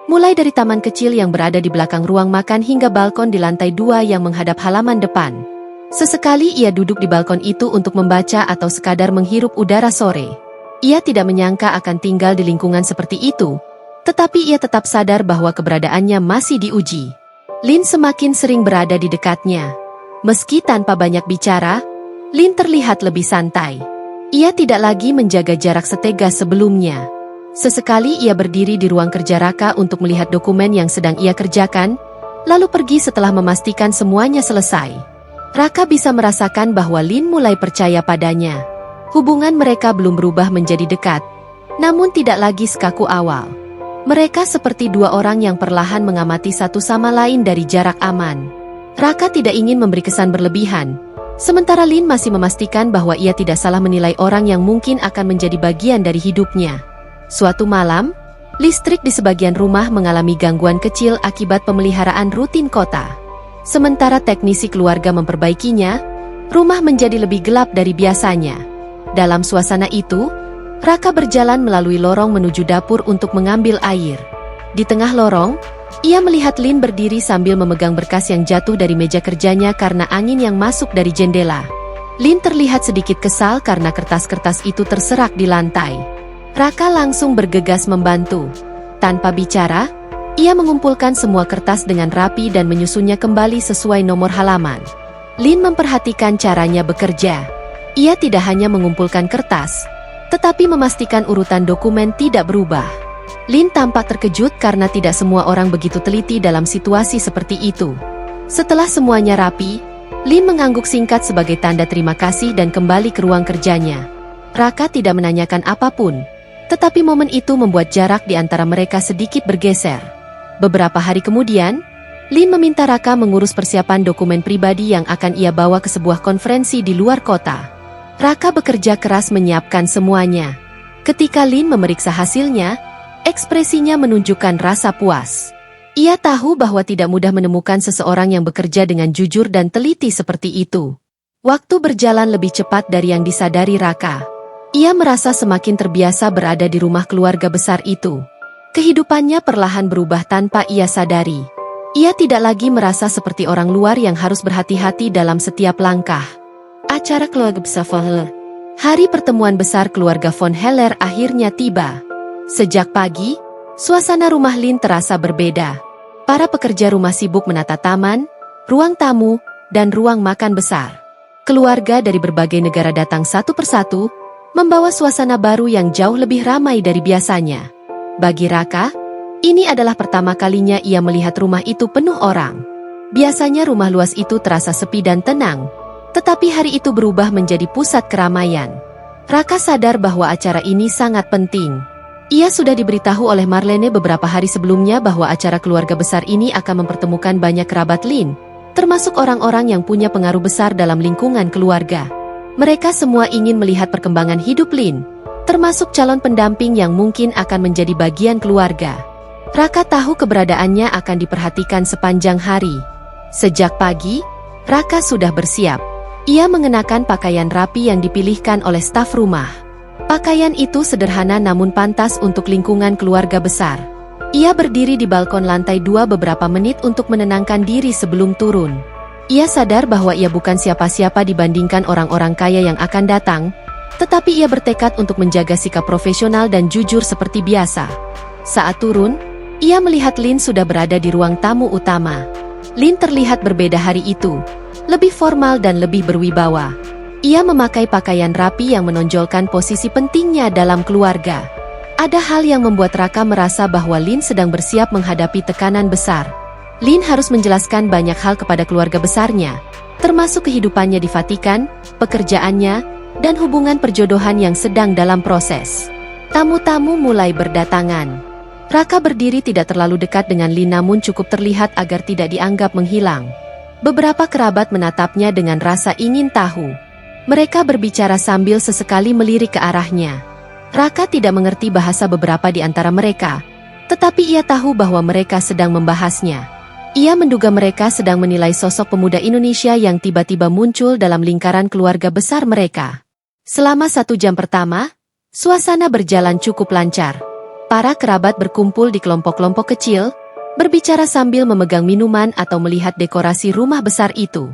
Mulai dari taman kecil yang berada di belakang ruang makan hingga balkon di lantai 2 yang menghadap halaman depan. Sesekali ia duduk di balkon itu untuk membaca atau sekadar menghirup udara sore. Ia tidak menyangka akan tinggal di lingkungan seperti itu, tetapi ia tetap sadar bahwa keberadaannya masih diuji. Lin semakin sering berada di dekatnya. Meski tanpa banyak bicara, Lin terlihat lebih santai. Ia tidak lagi menjaga jarak setega sebelumnya. Sesekali ia berdiri di ruang kerja Raka untuk melihat dokumen yang sedang ia kerjakan, lalu pergi setelah memastikan semuanya selesai. Raka bisa merasakan bahwa Lin mulai percaya padanya. Hubungan mereka belum berubah menjadi dekat, namun tidak lagi sekaku awal. Mereka seperti dua orang yang perlahan mengamati satu sama lain dari jarak aman. Raka tidak ingin memberi kesan berlebihan, sementara Lin masih memastikan bahwa ia tidak salah menilai orang yang mungkin akan menjadi bagian dari hidupnya. Suatu malam, listrik di sebagian rumah mengalami gangguan kecil akibat pemeliharaan rutin kota. Sementara teknisi keluarga memperbaikinya, rumah menjadi lebih gelap dari biasanya. Dalam suasana itu, Raka berjalan melalui lorong menuju dapur untuk mengambil air. Di tengah lorong, Ia melihat Lin berdiri sambil memegang berkas yang jatuh dari meja kerjanya karena angin yang masuk dari jendela. Lin terlihat sedikit kesal karena kertas-kertas itu terserak di lantai. Raka langsung bergegas membantu. Tanpa bicara, ia mengumpulkan semua kertas dengan rapi dan menyusunnya kembali sesuai nomor halaman. Lin memperhatikan caranya bekerja. Ia tidak hanya mengumpulkan kertas, tetapi memastikan urutan dokumen tidak berubah. Lin tampak terkejut karena tidak semua orang begitu teliti dalam situasi seperti itu. Setelah semuanya rapi, Lin mengangguk singkat sebagai tanda terima kasih dan kembali ke ruang kerjanya. Raka tidak menanyakan apapun, tetapi momen itu membuat jarak di antara mereka sedikit bergeser. Beberapa hari kemudian, Lin meminta Raka mengurus persiapan dokumen pribadi yang akan ia bawa ke sebuah konferensi di luar kota. Raka bekerja keras menyiapkan semuanya. Ketika Lin memeriksa hasilnya, ekspresinya menunjukkan rasa puas. Ia tahu bahwa tidak mudah menemukan seseorang yang bekerja dengan jujur dan teliti seperti itu. Waktu berjalan lebih cepat dari yang disadari Raka. Ia merasa semakin terbiasa berada di rumah keluarga besar itu. Kehidupannya perlahan berubah tanpa ia sadari. Ia tidak lagi merasa seperti orang luar yang harus berhati-hati dalam setiap langkah. Acara keluarga besar Von Heller. Hari pertemuan besar keluarga Von Heller akhirnya tiba. Sejak pagi, suasana rumah Lin terasa berbeda. Para pekerja rumah sibuk menata taman, ruang tamu, dan ruang makan besar. Keluarga dari berbagai negara datang satu persatu, membawa suasana baru yang jauh lebih ramai dari biasanya. Bagi Raka, ini adalah pertama kalinya ia melihat rumah itu penuh orang. Biasanya rumah luas itu terasa sepi dan tenang, tetapi hari itu berubah menjadi pusat keramaian. Raka sadar bahwa acara ini sangat penting. Ia sudah diberitahu oleh Marlene beberapa hari sebelumnya bahwa acara keluarga besar ini akan mempertemukan banyak kerabat Lin, termasuk orang-orang yang punya pengaruh besar dalam lingkungan keluarga. Mereka semua ingin melihat perkembangan hidup Lin, termasuk calon pendamping yang mungkin akan menjadi bagian keluarga. Raka tahu keberadaannya akan diperhatikan sepanjang hari. Sejak pagi, Raka sudah bersiap. Ia mengenakan pakaian rapi yang dipilihkan oleh staf rumah. Pakaian itu sederhana namun pantas untuk lingkungan keluarga besar. Ia berdiri di balkon lantai 2 beberapa menit untuk menenangkan diri sebelum turun. Ia sadar bahwa ia bukan siapa-siapa dibandingkan orang-orang kaya yang akan datang, tetapi ia bertekad untuk menjaga sikap profesional dan jujur seperti biasa. Saat turun, ia melihat Lin sudah berada di ruang tamu utama. Lin terlihat berbeda hari itu, lebih formal dan lebih berwibawa. Ia memakai pakaian rapi yang menonjolkan posisi pentingnya dalam keluarga. Ada hal yang membuat Raka merasa bahwa Lin sedang bersiap menghadapi tekanan besar. Lin harus menjelaskan banyak hal kepada keluarga besarnya, termasuk kehidupannya di Vatikan, pekerjaannya, dan hubungan perjodohan yang sedang dalam proses. Tamu-tamu mulai berdatangan. Raka berdiri tidak terlalu dekat dengan Lin namun cukup terlihat agar tidak dianggap menghilang. Beberapa kerabat menatapnya dengan rasa ingin tahu. Mereka berbicara sambil sesekali melirik ke arahnya. Raka tidak mengerti bahasa beberapa di antara mereka, tetapi ia tahu bahwa mereka sedang membahasnya. Ia menduga mereka sedang menilai sosok pemuda Indonesia yang tiba-tiba muncul dalam lingkaran keluarga besar mereka. Selama 1 jam pertama, suasana berjalan cukup lancar. Para kerabat berkumpul di kelompok-kelompok kecil, berbicara sambil memegang minuman atau melihat dekorasi rumah besar itu.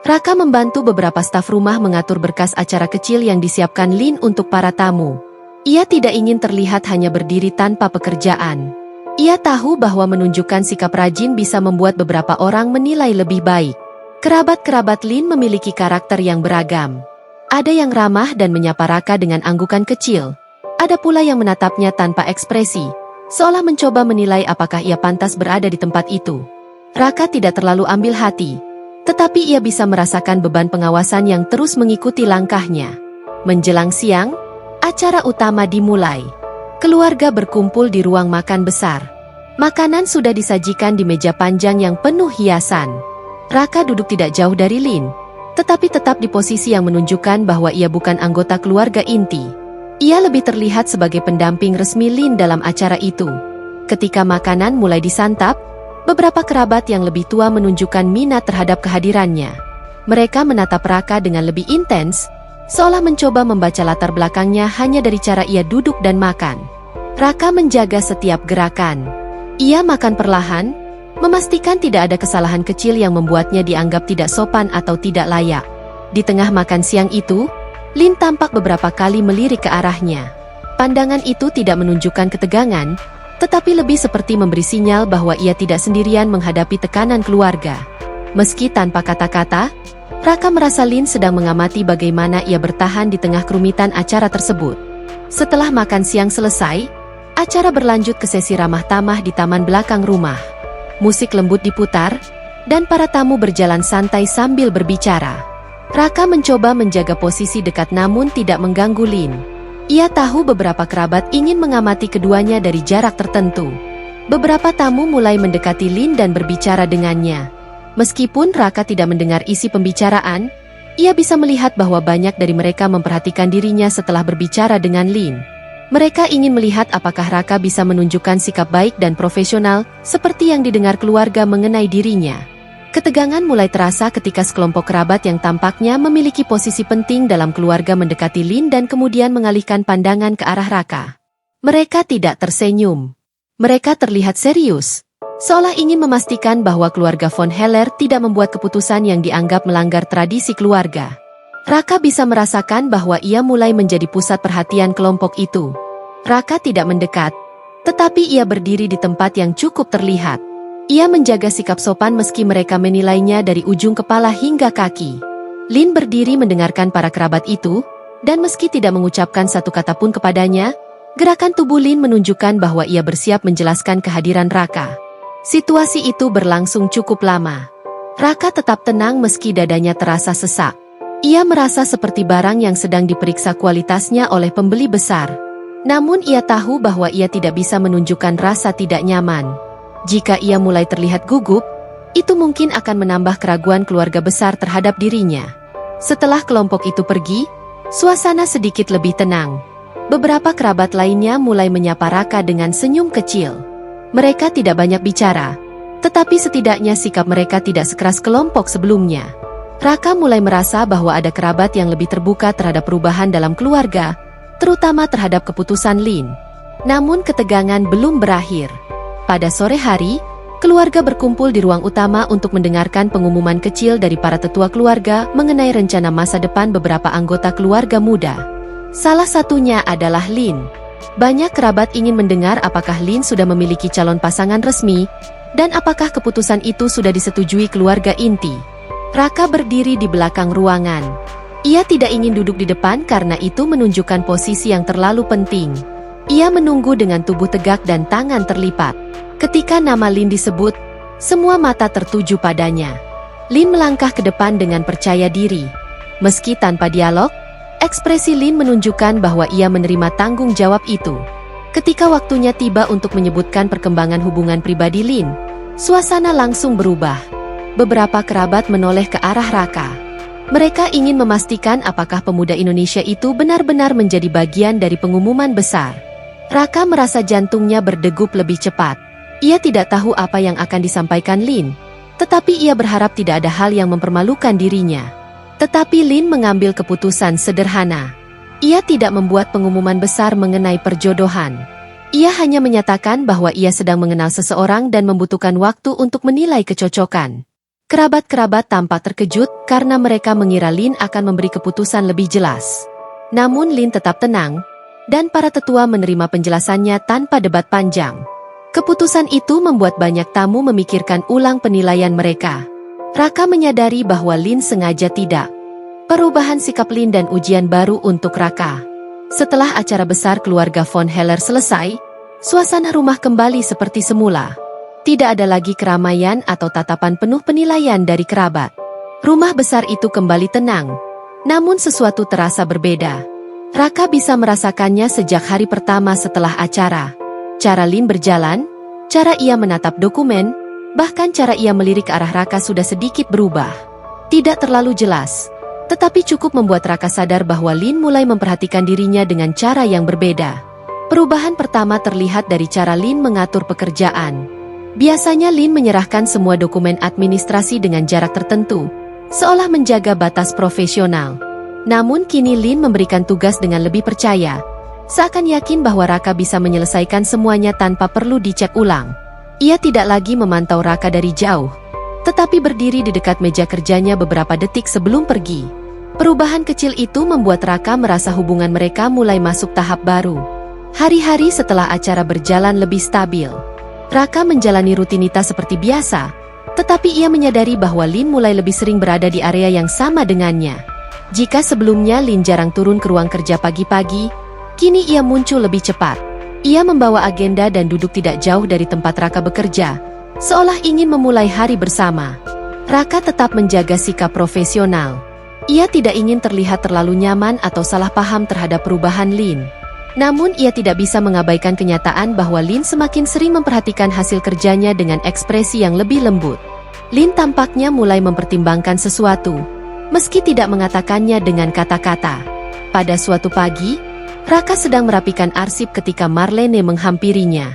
Raka membantu beberapa staf rumah mengatur berkas acara kecil yang disiapkan Lin untuk para tamu. Ia tidak ingin terlihat hanya berdiri tanpa pekerjaan. Ia tahu bahwa menunjukkan sikap rajin bisa membuat beberapa orang menilai lebih baik. Kerabat-kerabat Lin memiliki karakter yang beragam. Ada yang ramah dan menyapa Raka dengan anggukan kecil. Ada pula yang menatapnya tanpa ekspresi, seolah mencoba menilai apakah ia pantas berada di tempat itu. Raka tidak terlalu ambil hati, tetapi ia bisa merasakan beban pengawasan yang terus mengikuti langkahnya. Menjelang siang, acara utama dimulai. Keluarga berkumpul di ruang makan besar. Makanan sudah disajikan di meja panjang yang penuh hiasan. Raka duduk tidak jauh dari Lin, tetapi tetap di posisi yang menunjukkan bahwa ia bukan anggota keluarga inti. Ia lebih terlihat sebagai pendamping resmi Lin dalam acara itu. Ketika makanan mulai disantap, beberapa kerabat yang lebih tua menunjukkan minat terhadap kehadirannya. Mereka menatap Raka dengan lebih intens, seolah mencoba membaca latar belakangnya hanya dari cara ia duduk dan makan. Raka menjaga setiap gerakan. Ia makan perlahan, memastikan tidak ada kesalahan kecil yang membuatnya dianggap tidak sopan atau tidak layak. Di tengah makan siang itu, Lin tampak beberapa kali melirik ke arahnya. Pandangan itu tidak menunjukkan ketegangan, tetapi lebih seperti memberi sinyal bahwa ia tidak sendirian menghadapi tekanan keluarga. Meski tanpa kata-kata, Raka merasa Lin sedang mengamati bagaimana ia bertahan di tengah kerumitan acara tersebut. Setelah makan siang selesai, acara berlanjut ke sesi ramah tamah di taman belakang rumah. Musik lembut diputar, dan para tamu berjalan santai sambil berbicara. Raka mencoba menjaga posisi dekat namun tidak mengganggu Lin. Ia tahu beberapa kerabat ingin mengamati keduanya dari jarak tertentu. Beberapa tamu mulai mendekati Lin dan berbicara dengannya. Meskipun Raka tidak mendengar isi pembicaraan, ia bisa melihat bahwa banyak dari mereka memperhatikan dirinya setelah berbicara dengan Lin. Mereka ingin melihat apakah Raka bisa menunjukkan sikap baik dan profesional seperti yang didengar keluarga mengenai dirinya. Ketegangan mulai terasa ketika sekelompok kerabat yang tampaknya memiliki posisi penting dalam keluarga mendekati Lin dan kemudian mengalihkan pandangan ke arah Raka. Mereka tidak tersenyum. Mereka terlihat serius, seolah ingin memastikan bahwa keluarga von Heller tidak membuat keputusan yang dianggap melanggar tradisi keluarga. Raka bisa merasakan bahwa ia mulai menjadi pusat perhatian kelompok itu. Raka tidak mendekat, tetapi ia berdiri di tempat yang cukup terlihat. Ia menjaga sikap sopan meski mereka menilainya dari ujung kepala hingga kaki. Lin berdiri mendengarkan para kerabat itu, dan meski tidak mengucapkan satu kata pun kepadanya, gerakan tubuh Lin menunjukkan bahwa ia bersiap menjelaskan kehadiran Raka. Situasi itu berlangsung cukup lama. Raka tetap tenang meski dadanya terasa sesak. Ia merasa seperti barang yang sedang diperiksa kualitasnya oleh pembeli besar. Namun ia tahu bahwa ia tidak bisa menunjukkan rasa tidak nyaman. Jika ia mulai terlihat gugup, itu mungkin akan menambah keraguan keluarga besar terhadap dirinya. Setelah kelompok itu pergi, suasana sedikit lebih tenang. Beberapa kerabat lainnya mulai menyapa Raka dengan senyum kecil. Mereka tidak banyak bicara, tetapi setidaknya sikap mereka tidak sekeras kelompok sebelumnya. Raka mulai merasa bahwa ada kerabat yang lebih terbuka terhadap perubahan dalam keluarga, terutama terhadap keputusan Lin. Namun ketegangan belum berakhir. Pada sore hari, keluarga berkumpul di ruang utama untuk mendengarkan pengumuman kecil dari para tetua keluarga mengenai rencana masa depan beberapa anggota keluarga muda. Salah satunya adalah Lin. Banyak kerabat ingin mendengar apakah Lin sudah memiliki calon pasangan resmi, dan apakah keputusan itu sudah disetujui keluarga inti. Raka berdiri di belakang ruangan. Ia tidak ingin duduk di depan karena itu menunjukkan posisi yang terlalu penting. Ia menunggu dengan tubuh tegak dan tangan terlipat. Ketika nama Lin disebut, semua mata tertuju padanya. Lin melangkah ke depan dengan percaya diri. Meski tanpa dialog, ekspresi Lin menunjukkan bahwa ia menerima tanggung jawab itu. Ketika waktunya tiba untuk menyebutkan perkembangan hubungan pribadi Lin, suasana langsung berubah. Beberapa kerabat menoleh ke arah Raka. Mereka ingin memastikan apakah pemuda Indonesia itu benar-benar menjadi bagian dari pengumuman besar. Raka merasa jantungnya berdegup lebih cepat. Ia tidak tahu apa yang akan disampaikan Lin, tetapi ia berharap tidak ada hal yang mempermalukan dirinya. Tetapi Lin mengambil keputusan sederhana. Ia tidak membuat pengumuman besar mengenai perjodohan. Ia hanya menyatakan bahwa ia sedang mengenal seseorang dan membutuhkan waktu untuk menilai kecocokan. Kerabat-kerabat tampak terkejut karena mereka mengira Lin akan memberi keputusan lebih jelas. Namun Lin tetap tenang, dan para tetua menerima penjelasannya tanpa debat panjang. Keputusan itu membuat banyak tamu memikirkan ulang penilaian mereka. Raka menyadari bahwa Lin sengaja tidak. Perubahan sikap Lin dan ujian baru untuk Raka. Setelah acara besar keluarga von Heller selesai, suasana rumah kembali seperti semula. Tidak ada lagi keramaian atau tatapan penuh penilaian dari kerabat. Rumah besar itu kembali tenang. Namun sesuatu terasa berbeda. Raka bisa merasakannya sejak hari pertama setelah acara. Cara Lin berjalan, cara ia menatap dokumen, bahkan cara ia melirik ke arah Raka sudah sedikit berubah. Tidak terlalu jelas, tetapi cukup membuat Raka sadar bahwa Lin mulai memperhatikan dirinya dengan cara yang berbeda. Perubahan pertama terlihat dari cara Lin mengatur pekerjaan. Biasanya Lin menyerahkan semua dokumen administrasi dengan jarak tertentu, seolah menjaga batas profesional. Namun kini Lin memberikan tugas dengan lebih percaya, seakan yakin bahwa Raka bisa menyelesaikan semuanya tanpa perlu dicek ulang. Ia tidak lagi memantau Raka dari jauh, tetapi berdiri di dekat meja kerjanya beberapa detik sebelum pergi. Perubahan kecil itu membuat Raka merasa hubungan mereka mulai masuk tahap baru. Hari-hari setelah acara berjalan lebih stabil, Raka menjalani rutinitas seperti biasa, tetapi ia menyadari bahwa Lin mulai lebih sering berada di area yang sama dengannya. Jika sebelumnya Lin jarang turun ke ruang kerja pagi-pagi, kini ia muncul lebih cepat. Ia membawa agenda dan duduk tidak jauh dari tempat Raka bekerja, seolah ingin memulai hari bersama. Raka tetap menjaga sikap profesional. Ia tidak ingin terlihat terlalu nyaman atau salah paham terhadap perubahan Lin. Namun ia tidak bisa mengabaikan kenyataan bahwa Lin semakin sering memperhatikan hasil kerjanya dengan ekspresi yang lebih lembut. Lin tampaknya mulai mempertimbangkan sesuatu, meski tidak mengatakannya dengan kata-kata. Pada suatu pagi, Raka sedang merapikan arsip ketika Marlene menghampirinya.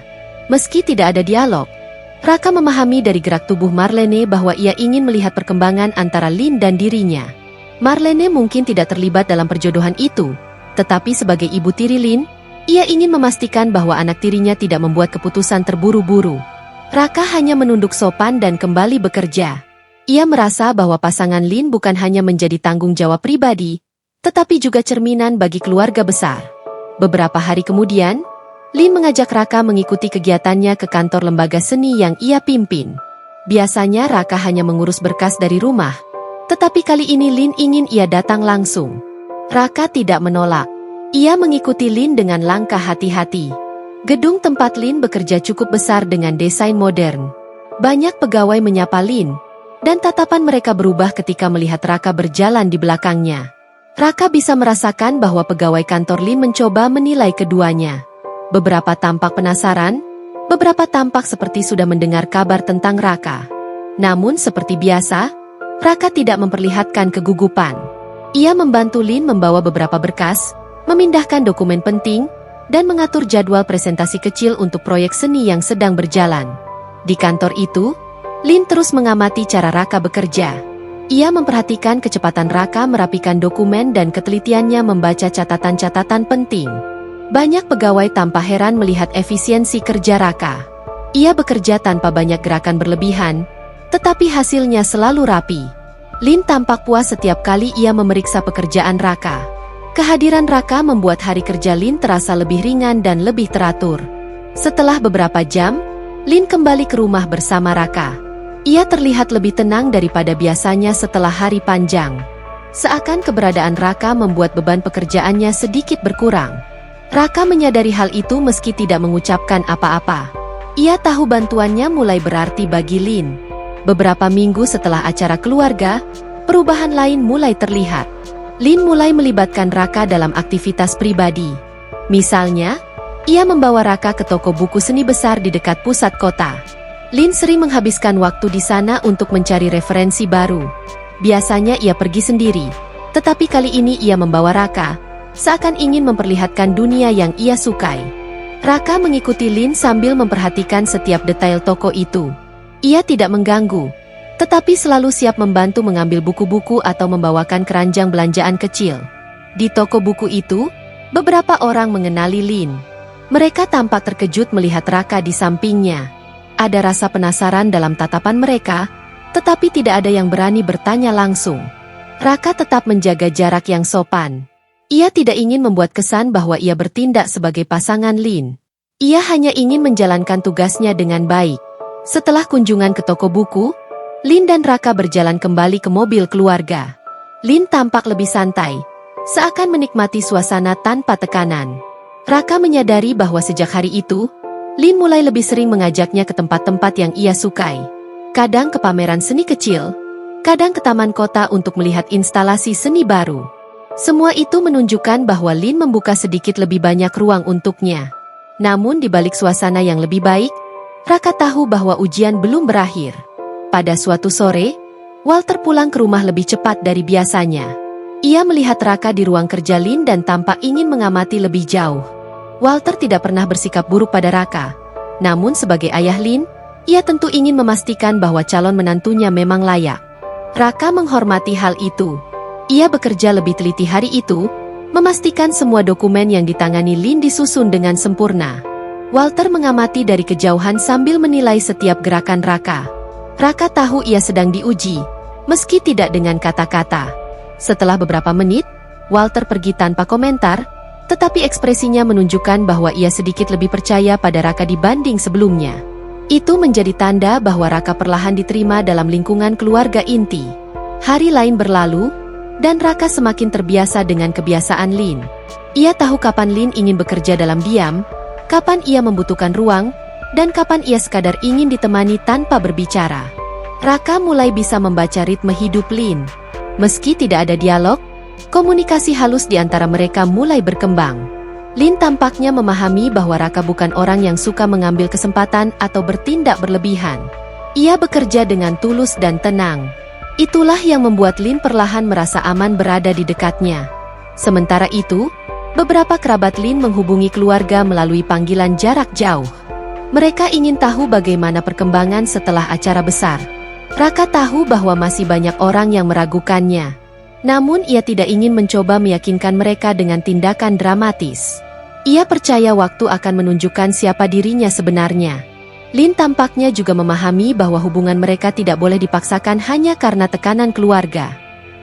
Meski tidak ada dialog, Raka memahami dari gerak tubuh Marlene bahwa ia ingin melihat perkembangan antara Lin dan dirinya. Marlene mungkin tidak terlibat dalam perjodohan itu, tetapi sebagai ibu tiri Lin, ia ingin memastikan bahwa anak tirinya tidak membuat keputusan terburu-buru. Raka hanya menunduk sopan dan kembali bekerja. Ia merasa bahwa pasangan Lin bukan hanya menjadi tanggung jawab pribadi, tetapi juga cerminan bagi keluarga besar. Beberapa hari kemudian, Lin mengajak Raka mengikuti kegiatannya ke kantor lembaga seni yang ia pimpin. Biasanya Raka hanya mengurus berkas dari rumah, tetapi kali ini Lin ingin ia datang langsung. Raka tidak menolak. Ia mengikuti Lin dengan langkah hati-hati. Gedung tempat Lin bekerja cukup besar dengan desain modern. Banyak pegawai menyapa Lin, dan tatapan mereka berubah ketika melihat Raka berjalan di belakangnya. Raka bisa merasakan bahwa pegawai kantor Lin mencoba menilai keduanya. Beberapa tampak penasaran, beberapa tampak seperti sudah mendengar kabar tentang Raka. Namun seperti biasa, Raka tidak memperlihatkan kegugupan. Ia membantu Lin membawa beberapa berkas, memindahkan dokumen penting, dan mengatur jadwal presentasi kecil untuk proyek seni yang sedang berjalan. Di kantor itu, Lin terus mengamati cara Raka bekerja. Ia memperhatikan kecepatan Raka merapikan dokumen dan ketelitiannya membaca catatan-catatan penting. Banyak pegawai tanpa heran melihat efisiensi kerja Raka. Ia bekerja tanpa banyak gerakan berlebihan, tetapi hasilnya selalu rapi. Lin tampak puas setiap kali ia memeriksa pekerjaan Raka. Kehadiran Raka membuat hari kerja Lin terasa lebih ringan dan lebih teratur. Setelah beberapa jam, Lin kembali ke rumah bersama Raka. Ia terlihat lebih tenang daripada biasanya setelah hari panjang. Seakan keberadaan Raka membuat beban pekerjaannya sedikit berkurang. Raka menyadari hal itu meski tidak mengucapkan apa-apa. Ia tahu bantuannya mulai berarti bagi Lin. Beberapa minggu setelah acara keluarga, perubahan lain mulai terlihat. Lin mulai melibatkan Raka dalam aktivitas pribadi. Misalnya, ia membawa Raka ke toko buku seni besar di dekat pusat kota. Lin sering menghabiskan waktu di sana untuk mencari referensi baru. Biasanya ia pergi sendiri, tetapi kali ini ia membawa Raka, seakan ingin memperlihatkan dunia yang ia sukai. Raka mengikuti Lin sambil memperhatikan setiap detail toko itu. Ia tidak mengganggu, tetapi selalu siap membantu mengambil buku-buku atau membawakan keranjang belanjaan kecil. Di toko buku itu, beberapa orang mengenali Lin. Mereka tampak terkejut melihat Raka di sampingnya. Ada rasa penasaran dalam tatapan mereka, tetapi tidak ada yang berani bertanya langsung. Raka tetap menjaga jarak yang sopan. Ia tidak ingin membuat kesan bahwa ia bertindak sebagai pasangan Lin. Ia hanya ingin menjalankan tugasnya dengan baik. Setelah kunjungan ke toko buku, Lin dan Raka berjalan kembali ke mobil keluarga. Lin tampak lebih santai, seakan menikmati suasana tanpa tekanan. Raka menyadari bahwa sejak hari itu, Lin mulai lebih sering mengajaknya ke tempat-tempat yang ia sukai. Kadang ke pameran seni kecil, kadang ke taman kota untuk melihat instalasi seni baru. Semua itu menunjukkan bahwa Lin membuka sedikit lebih banyak ruang untuknya. Namun di balik suasana yang lebih baik, Raka tahu bahwa ujian belum berakhir. Pada suatu sore, Walter pulang ke rumah lebih cepat dari biasanya. Ia melihat Raka di ruang kerja Lin dan tampak ingin mengamati lebih jauh. Walter tidak pernah bersikap buruk pada Raka. Namun sebagai ayah Lin, ia tentu ingin memastikan bahwa calon menantunya memang layak. Raka menghormati hal itu. Ia bekerja lebih teliti hari itu, memastikan semua dokumen yang ditangani Lin disusun dengan sempurna. Walter mengamati dari kejauhan sambil menilai setiap gerakan Raka. Raka tahu ia sedang diuji, meski tidak dengan kata-kata. Setelah beberapa menit, Walter pergi tanpa komentar, tetapi ekspresinya menunjukkan bahwa ia sedikit lebih percaya pada Raka dibanding sebelumnya. Itu menjadi tanda bahwa Raka perlahan diterima dalam lingkungan keluarga inti. Hari lain berlalu, dan Raka semakin terbiasa dengan kebiasaan Lin. Ia tahu kapan Lin ingin bekerja dalam diam, kapan ia membutuhkan ruang, dan kapan ia sekadar ingin ditemani tanpa berbicara. Raka mulai bisa membaca ritme hidup Lin. Meski tidak ada dialog, komunikasi halus di antara mereka mulai berkembang. Lin tampaknya memahami bahwa Raka bukan orang yang suka mengambil kesempatan atau bertindak berlebihan. Ia bekerja dengan tulus dan tenang. Itulah yang membuat Lin perlahan merasa aman berada di dekatnya. Sementara itu, beberapa kerabat Lin menghubungi keluarga melalui panggilan jarak jauh. Mereka ingin tahu bagaimana perkembangan setelah acara besar. Raka tahu bahwa masih banyak orang yang meragukannya. Namun ia tidak ingin mencoba meyakinkan mereka dengan tindakan dramatis. Ia percaya waktu akan menunjukkan siapa dirinya sebenarnya. Lin tampaknya juga memahami bahwa hubungan mereka tidak boleh dipaksakan hanya karena tekanan keluarga.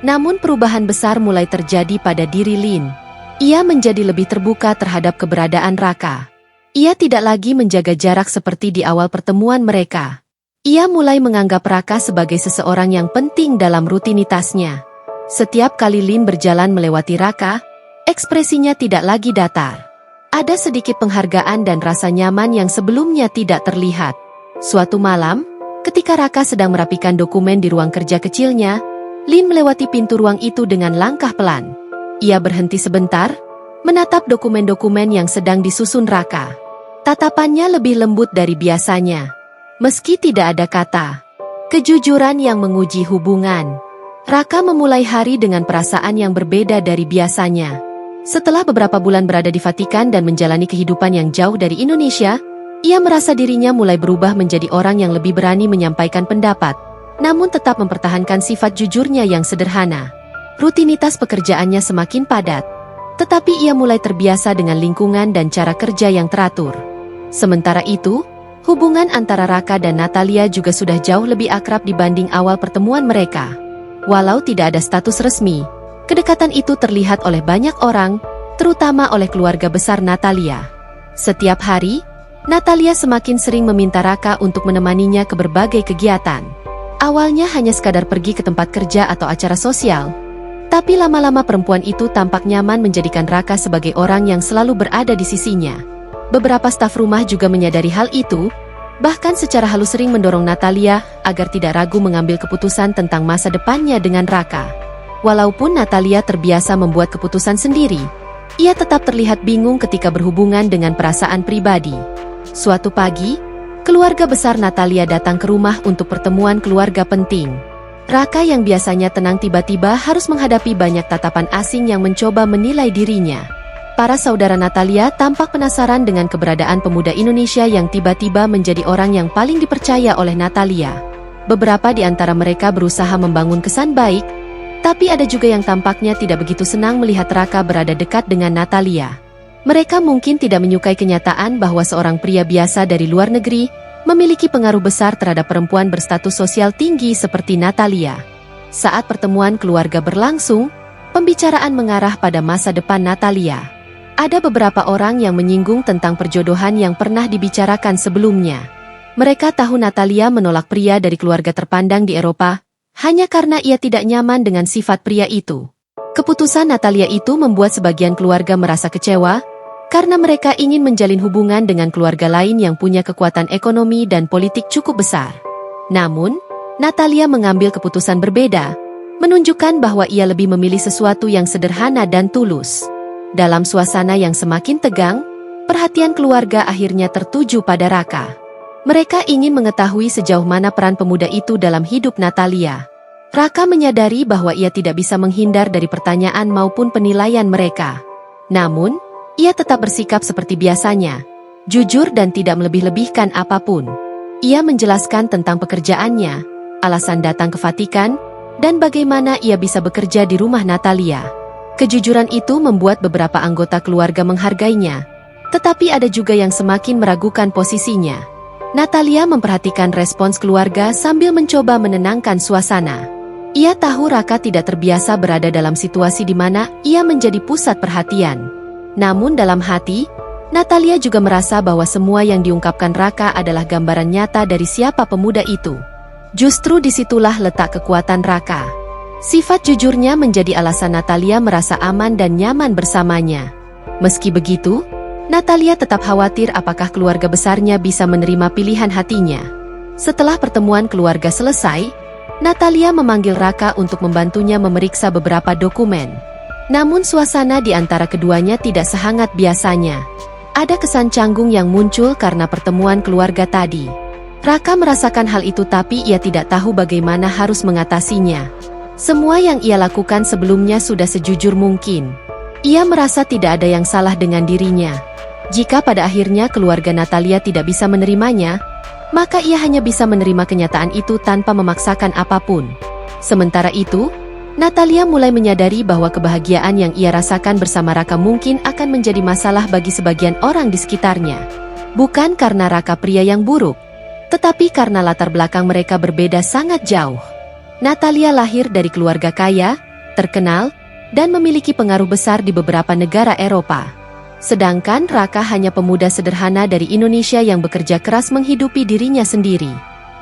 Namun perubahan besar mulai terjadi pada diri Lin. Ia menjadi lebih terbuka terhadap keberadaan Raka. Ia tidak lagi menjaga jarak seperti di awal pertemuan mereka. Ia mulai menganggap Raka sebagai seseorang yang penting dalam rutinitasnya. Setiap kali Lin berjalan melewati Raka, ekspresinya tidak lagi datar. Ada sedikit penghargaan dan rasa nyaman yang sebelumnya tidak terlihat. Suatu malam, ketika Raka sedang merapikan dokumen di ruang kerja kecilnya, Lin melewati pintu ruang itu dengan langkah pelan. Ia berhenti sebentar, menatap dokumen-dokumen yang sedang disusun Raka. Tatapannya lebih lembut dari biasanya. Meski tidak ada kata, kejujuran yang menguji hubungan. Raka memulai hari dengan perasaan yang berbeda dari biasanya. Setelah beberapa bulan berada di Vatikan dan menjalani kehidupan yang jauh dari Indonesia, ia merasa dirinya mulai berubah menjadi orang yang lebih berani menyampaikan pendapat, namun tetap mempertahankan sifat jujurnya yang sederhana. Rutinitas pekerjaannya semakin padat, tetapi ia mulai terbiasa dengan lingkungan dan cara kerja yang teratur. Sementara itu, hubungan antara Raka dan Natalia juga sudah jauh lebih akrab dibanding awal pertemuan mereka. Walau tidak ada status resmi, kedekatan itu terlihat oleh banyak orang, terutama oleh keluarga besar Natalia. Setiap hari, Natalia semakin sering meminta Raka untuk menemaninya ke berbagai kegiatan. Awalnya hanya sekadar pergi ke tempat kerja atau acara sosial, tapi lama-lama perempuan itu tampak nyaman menjadikan Raka sebagai orang yang selalu berada di sisinya. Beberapa staf rumah juga menyadari hal itu, bahkan secara halus sering mendorong Natalia agar tidak ragu mengambil keputusan tentang masa depannya dengan Raka. Walaupun Natalia terbiasa membuat keputusan sendiri, ia tetap terlihat bingung ketika berhubungan dengan perasaan pribadi. Suatu pagi, keluarga besar Natalia datang ke rumah untuk pertemuan keluarga penting. Raka yang biasanya tenang tiba-tiba harus menghadapi banyak tatapan asing yang mencoba menilai dirinya. Para saudara Natalia tampak penasaran dengan keberadaan pemuda Indonesia yang tiba-tiba menjadi orang yang paling dipercaya oleh Natalia. Beberapa di antara mereka berusaha membangun kesan baik, tapi ada juga yang tampaknya tidak begitu senang melihat Raka berada dekat dengan Natalia. Mereka mungkin tidak menyukai kenyataan bahwa seorang pria biasa dari luar negeri memiliki pengaruh besar terhadap perempuan berstatus sosial tinggi seperti Natalia. Saat pertemuan keluarga berlangsung, pembicaraan mengarah pada masa depan Natalia. Ada beberapa orang yang menyinggung tentang perjodohan yang pernah dibicarakan sebelumnya. Mereka tahu Natalia menolak pria dari keluarga terpandang di Eropa, hanya karena ia tidak nyaman dengan sifat pria itu. Keputusan Natalia itu membuat sebagian keluarga merasa kecewa, karena mereka ingin menjalin hubungan dengan keluarga lain yang punya kekuatan ekonomi dan politik cukup besar. Namun, Natalia mengambil keputusan berbeda, menunjukkan bahwa ia lebih memilih sesuatu yang sederhana dan tulus. Dalam suasana yang semakin tegang, perhatian keluarga akhirnya tertuju pada Raka. Mereka ingin mengetahui sejauh mana peran pemuda itu dalam hidup Natalia. Raka menyadari bahwa ia tidak bisa menghindar dari pertanyaan maupun penilaian mereka. Namun, ia tetap bersikap seperti biasanya, jujur dan tidak melebih-lebihkan apapun. Ia menjelaskan tentang pekerjaannya, alasan datang ke Vatikan, dan bagaimana ia bisa bekerja di rumah Natalia. Kejujuran itu membuat beberapa anggota keluarga menghargainya, Tetapi ada juga yang semakin meragukan posisinya. Natalia memperhatikan respons keluarga sambil mencoba menenangkan suasana. Ia tahu Raka tidak terbiasa berada dalam situasi di mana ia menjadi pusat perhatian. Namun dalam hati, Natalia juga merasa bahwa semua yang diungkapkan Raka adalah gambaran nyata dari siapa pemuda itu. Justru disitulah letak kekuatan Raka. Sifat jujurnya menjadi alasan Natalia merasa aman dan nyaman bersamanya. Meski begitu, Natalia tetap khawatir apakah keluarga besarnya bisa menerima pilihan hatinya. Setelah pertemuan keluarga selesai, Natalia memanggil Raka untuk membantunya memeriksa beberapa dokumen. Namun suasana di antara keduanya tidak sehangat biasanya. Ada kesan canggung yang muncul karena pertemuan keluarga tadi. Raka merasakan hal itu tapi ia tidak tahu bagaimana harus mengatasinya. Semua yang ia lakukan sebelumnya sudah sejujur mungkin. Ia merasa tidak ada yang salah dengan dirinya. Jika pada akhirnya keluarga Natalia tidak bisa menerimanya, maka ia hanya bisa menerima kenyataan itu tanpa memaksakan apapun. Sementara itu, Natalia mulai menyadari bahwa kebahagiaan yang ia rasakan bersama Raka mungkin akan menjadi masalah bagi sebagian orang di sekitarnya. Bukan karena Raka pria yang buruk, tetapi karena latar belakang mereka berbeda sangat jauh. Natalia lahir dari keluarga kaya, terkenal, dan memiliki pengaruh besar di beberapa negara Eropa. Sedangkan Raka hanya pemuda sederhana dari Indonesia yang bekerja keras menghidupi dirinya sendiri.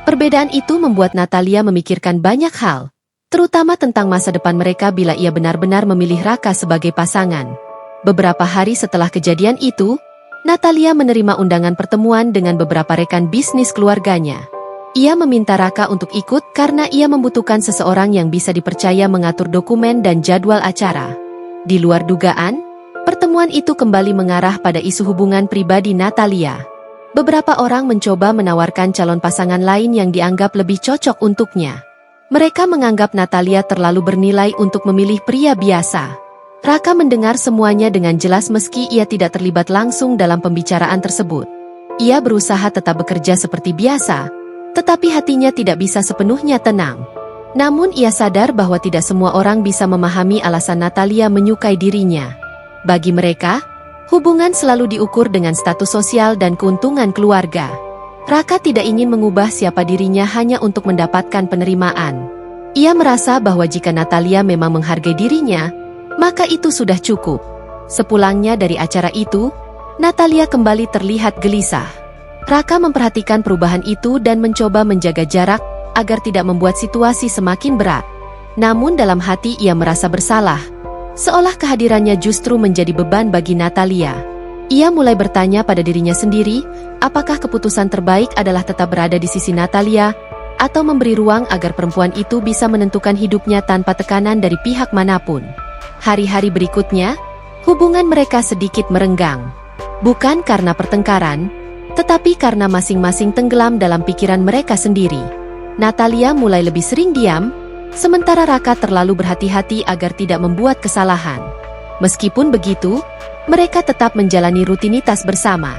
Perbedaan itu membuat Natalia memikirkan banyak hal, terutama tentang masa depan mereka bila ia benar-benar memilih Raka sebagai pasangan. Beberapa hari setelah kejadian itu, Natalia menerima undangan pertemuan dengan beberapa rekan bisnis keluarganya. Ia meminta Raka untuk ikut karena ia membutuhkan seseorang yang bisa dipercaya mengatur dokumen dan jadwal acara. Di luar dugaan, pertemuan itu kembali mengarah pada isu hubungan pribadi Natalia. Beberapa orang mencoba menawarkan calon pasangan lain yang dianggap lebih cocok untuknya. Mereka menganggap Natalia terlalu bernilai untuk memilih pria biasa. Raka mendengar semuanya dengan jelas meski ia tidak terlibat langsung dalam pembicaraan tersebut. Ia berusaha tetap bekerja seperti biasa, tetapi hatinya tidak bisa sepenuhnya tenang. Namun ia sadar bahwa tidak semua orang bisa memahami alasan Natalia menyukai dirinya. Bagi mereka, hubungan selalu diukur dengan status sosial dan keuntungan keluarga. Raka tidak ingin mengubah siapa dirinya hanya untuk mendapatkan penerimaan. Ia merasa bahwa jika Natalia memang menghargai dirinya, maka itu sudah cukup. Sepulangnya dari acara itu, Natalia kembali terlihat gelisah. Raka memperhatikan perubahan itu dan mencoba menjaga jarak agar tidak membuat situasi semakin berat. Namun dalam hati ia merasa bersalah, seolah kehadirannya justru menjadi beban bagi Natalia. Ia mulai bertanya pada dirinya sendiri, apakah keputusan terbaik adalah tetap berada di sisi Natalia, atau memberi ruang agar perempuan itu bisa menentukan hidupnya tanpa tekanan dari pihak manapun. Hari-hari berikutnya, hubungan mereka sedikit merenggang. Bukan karena pertengkaran, tetapi karena masing-masing tenggelam dalam pikiran mereka sendiri. Natalia mulai lebih sering diam, sementara Raka terlalu berhati-hati agar tidak membuat kesalahan. Meskipun begitu, mereka tetap menjalani rutinitas bersama.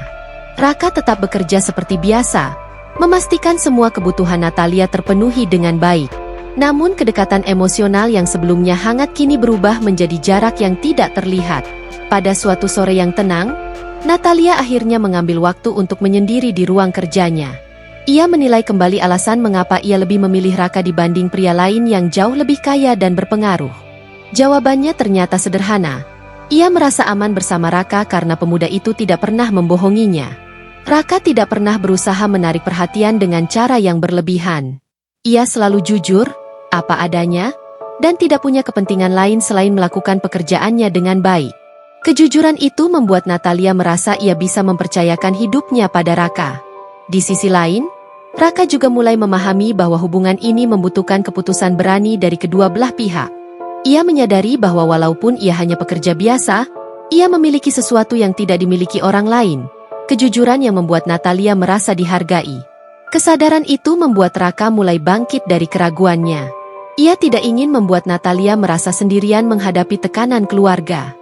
Raka tetap bekerja seperti biasa, memastikan semua kebutuhan Natalia terpenuhi dengan baik. Namun kedekatan emosional yang sebelumnya hangat kini berubah menjadi jarak yang tidak terlihat. Pada suatu sore yang tenang, Natalia akhirnya mengambil waktu untuk menyendiri di ruang kerjanya. Ia menilai kembali alasan mengapa ia lebih memilih Raka dibanding pria lain yang jauh lebih kaya dan berpengaruh. Jawabannya ternyata sederhana. Ia merasa aman bersama Raka karena pemuda itu tidak pernah membohonginya. Raka tidak pernah berusaha menarik perhatian dengan cara yang berlebihan. Ia selalu jujur, apa adanya, dan tidak punya kepentingan lain selain melakukan pekerjaannya dengan baik. Kejujuran itu membuat Natalia merasa ia bisa mempercayakan hidupnya pada Raka. Di sisi lain, Raka juga mulai memahami bahwa hubungan ini membutuhkan keputusan berani dari kedua belah pihak. Ia menyadari bahwa walaupun ia hanya pekerja biasa, ia memiliki sesuatu yang tidak dimiliki orang lain. Kejujuran yang membuat Natalia merasa dihargai. Kesadaran itu membuat Raka mulai bangkit dari keraguannya. Ia tidak ingin membuat Natalia merasa sendirian menghadapi tekanan keluarga.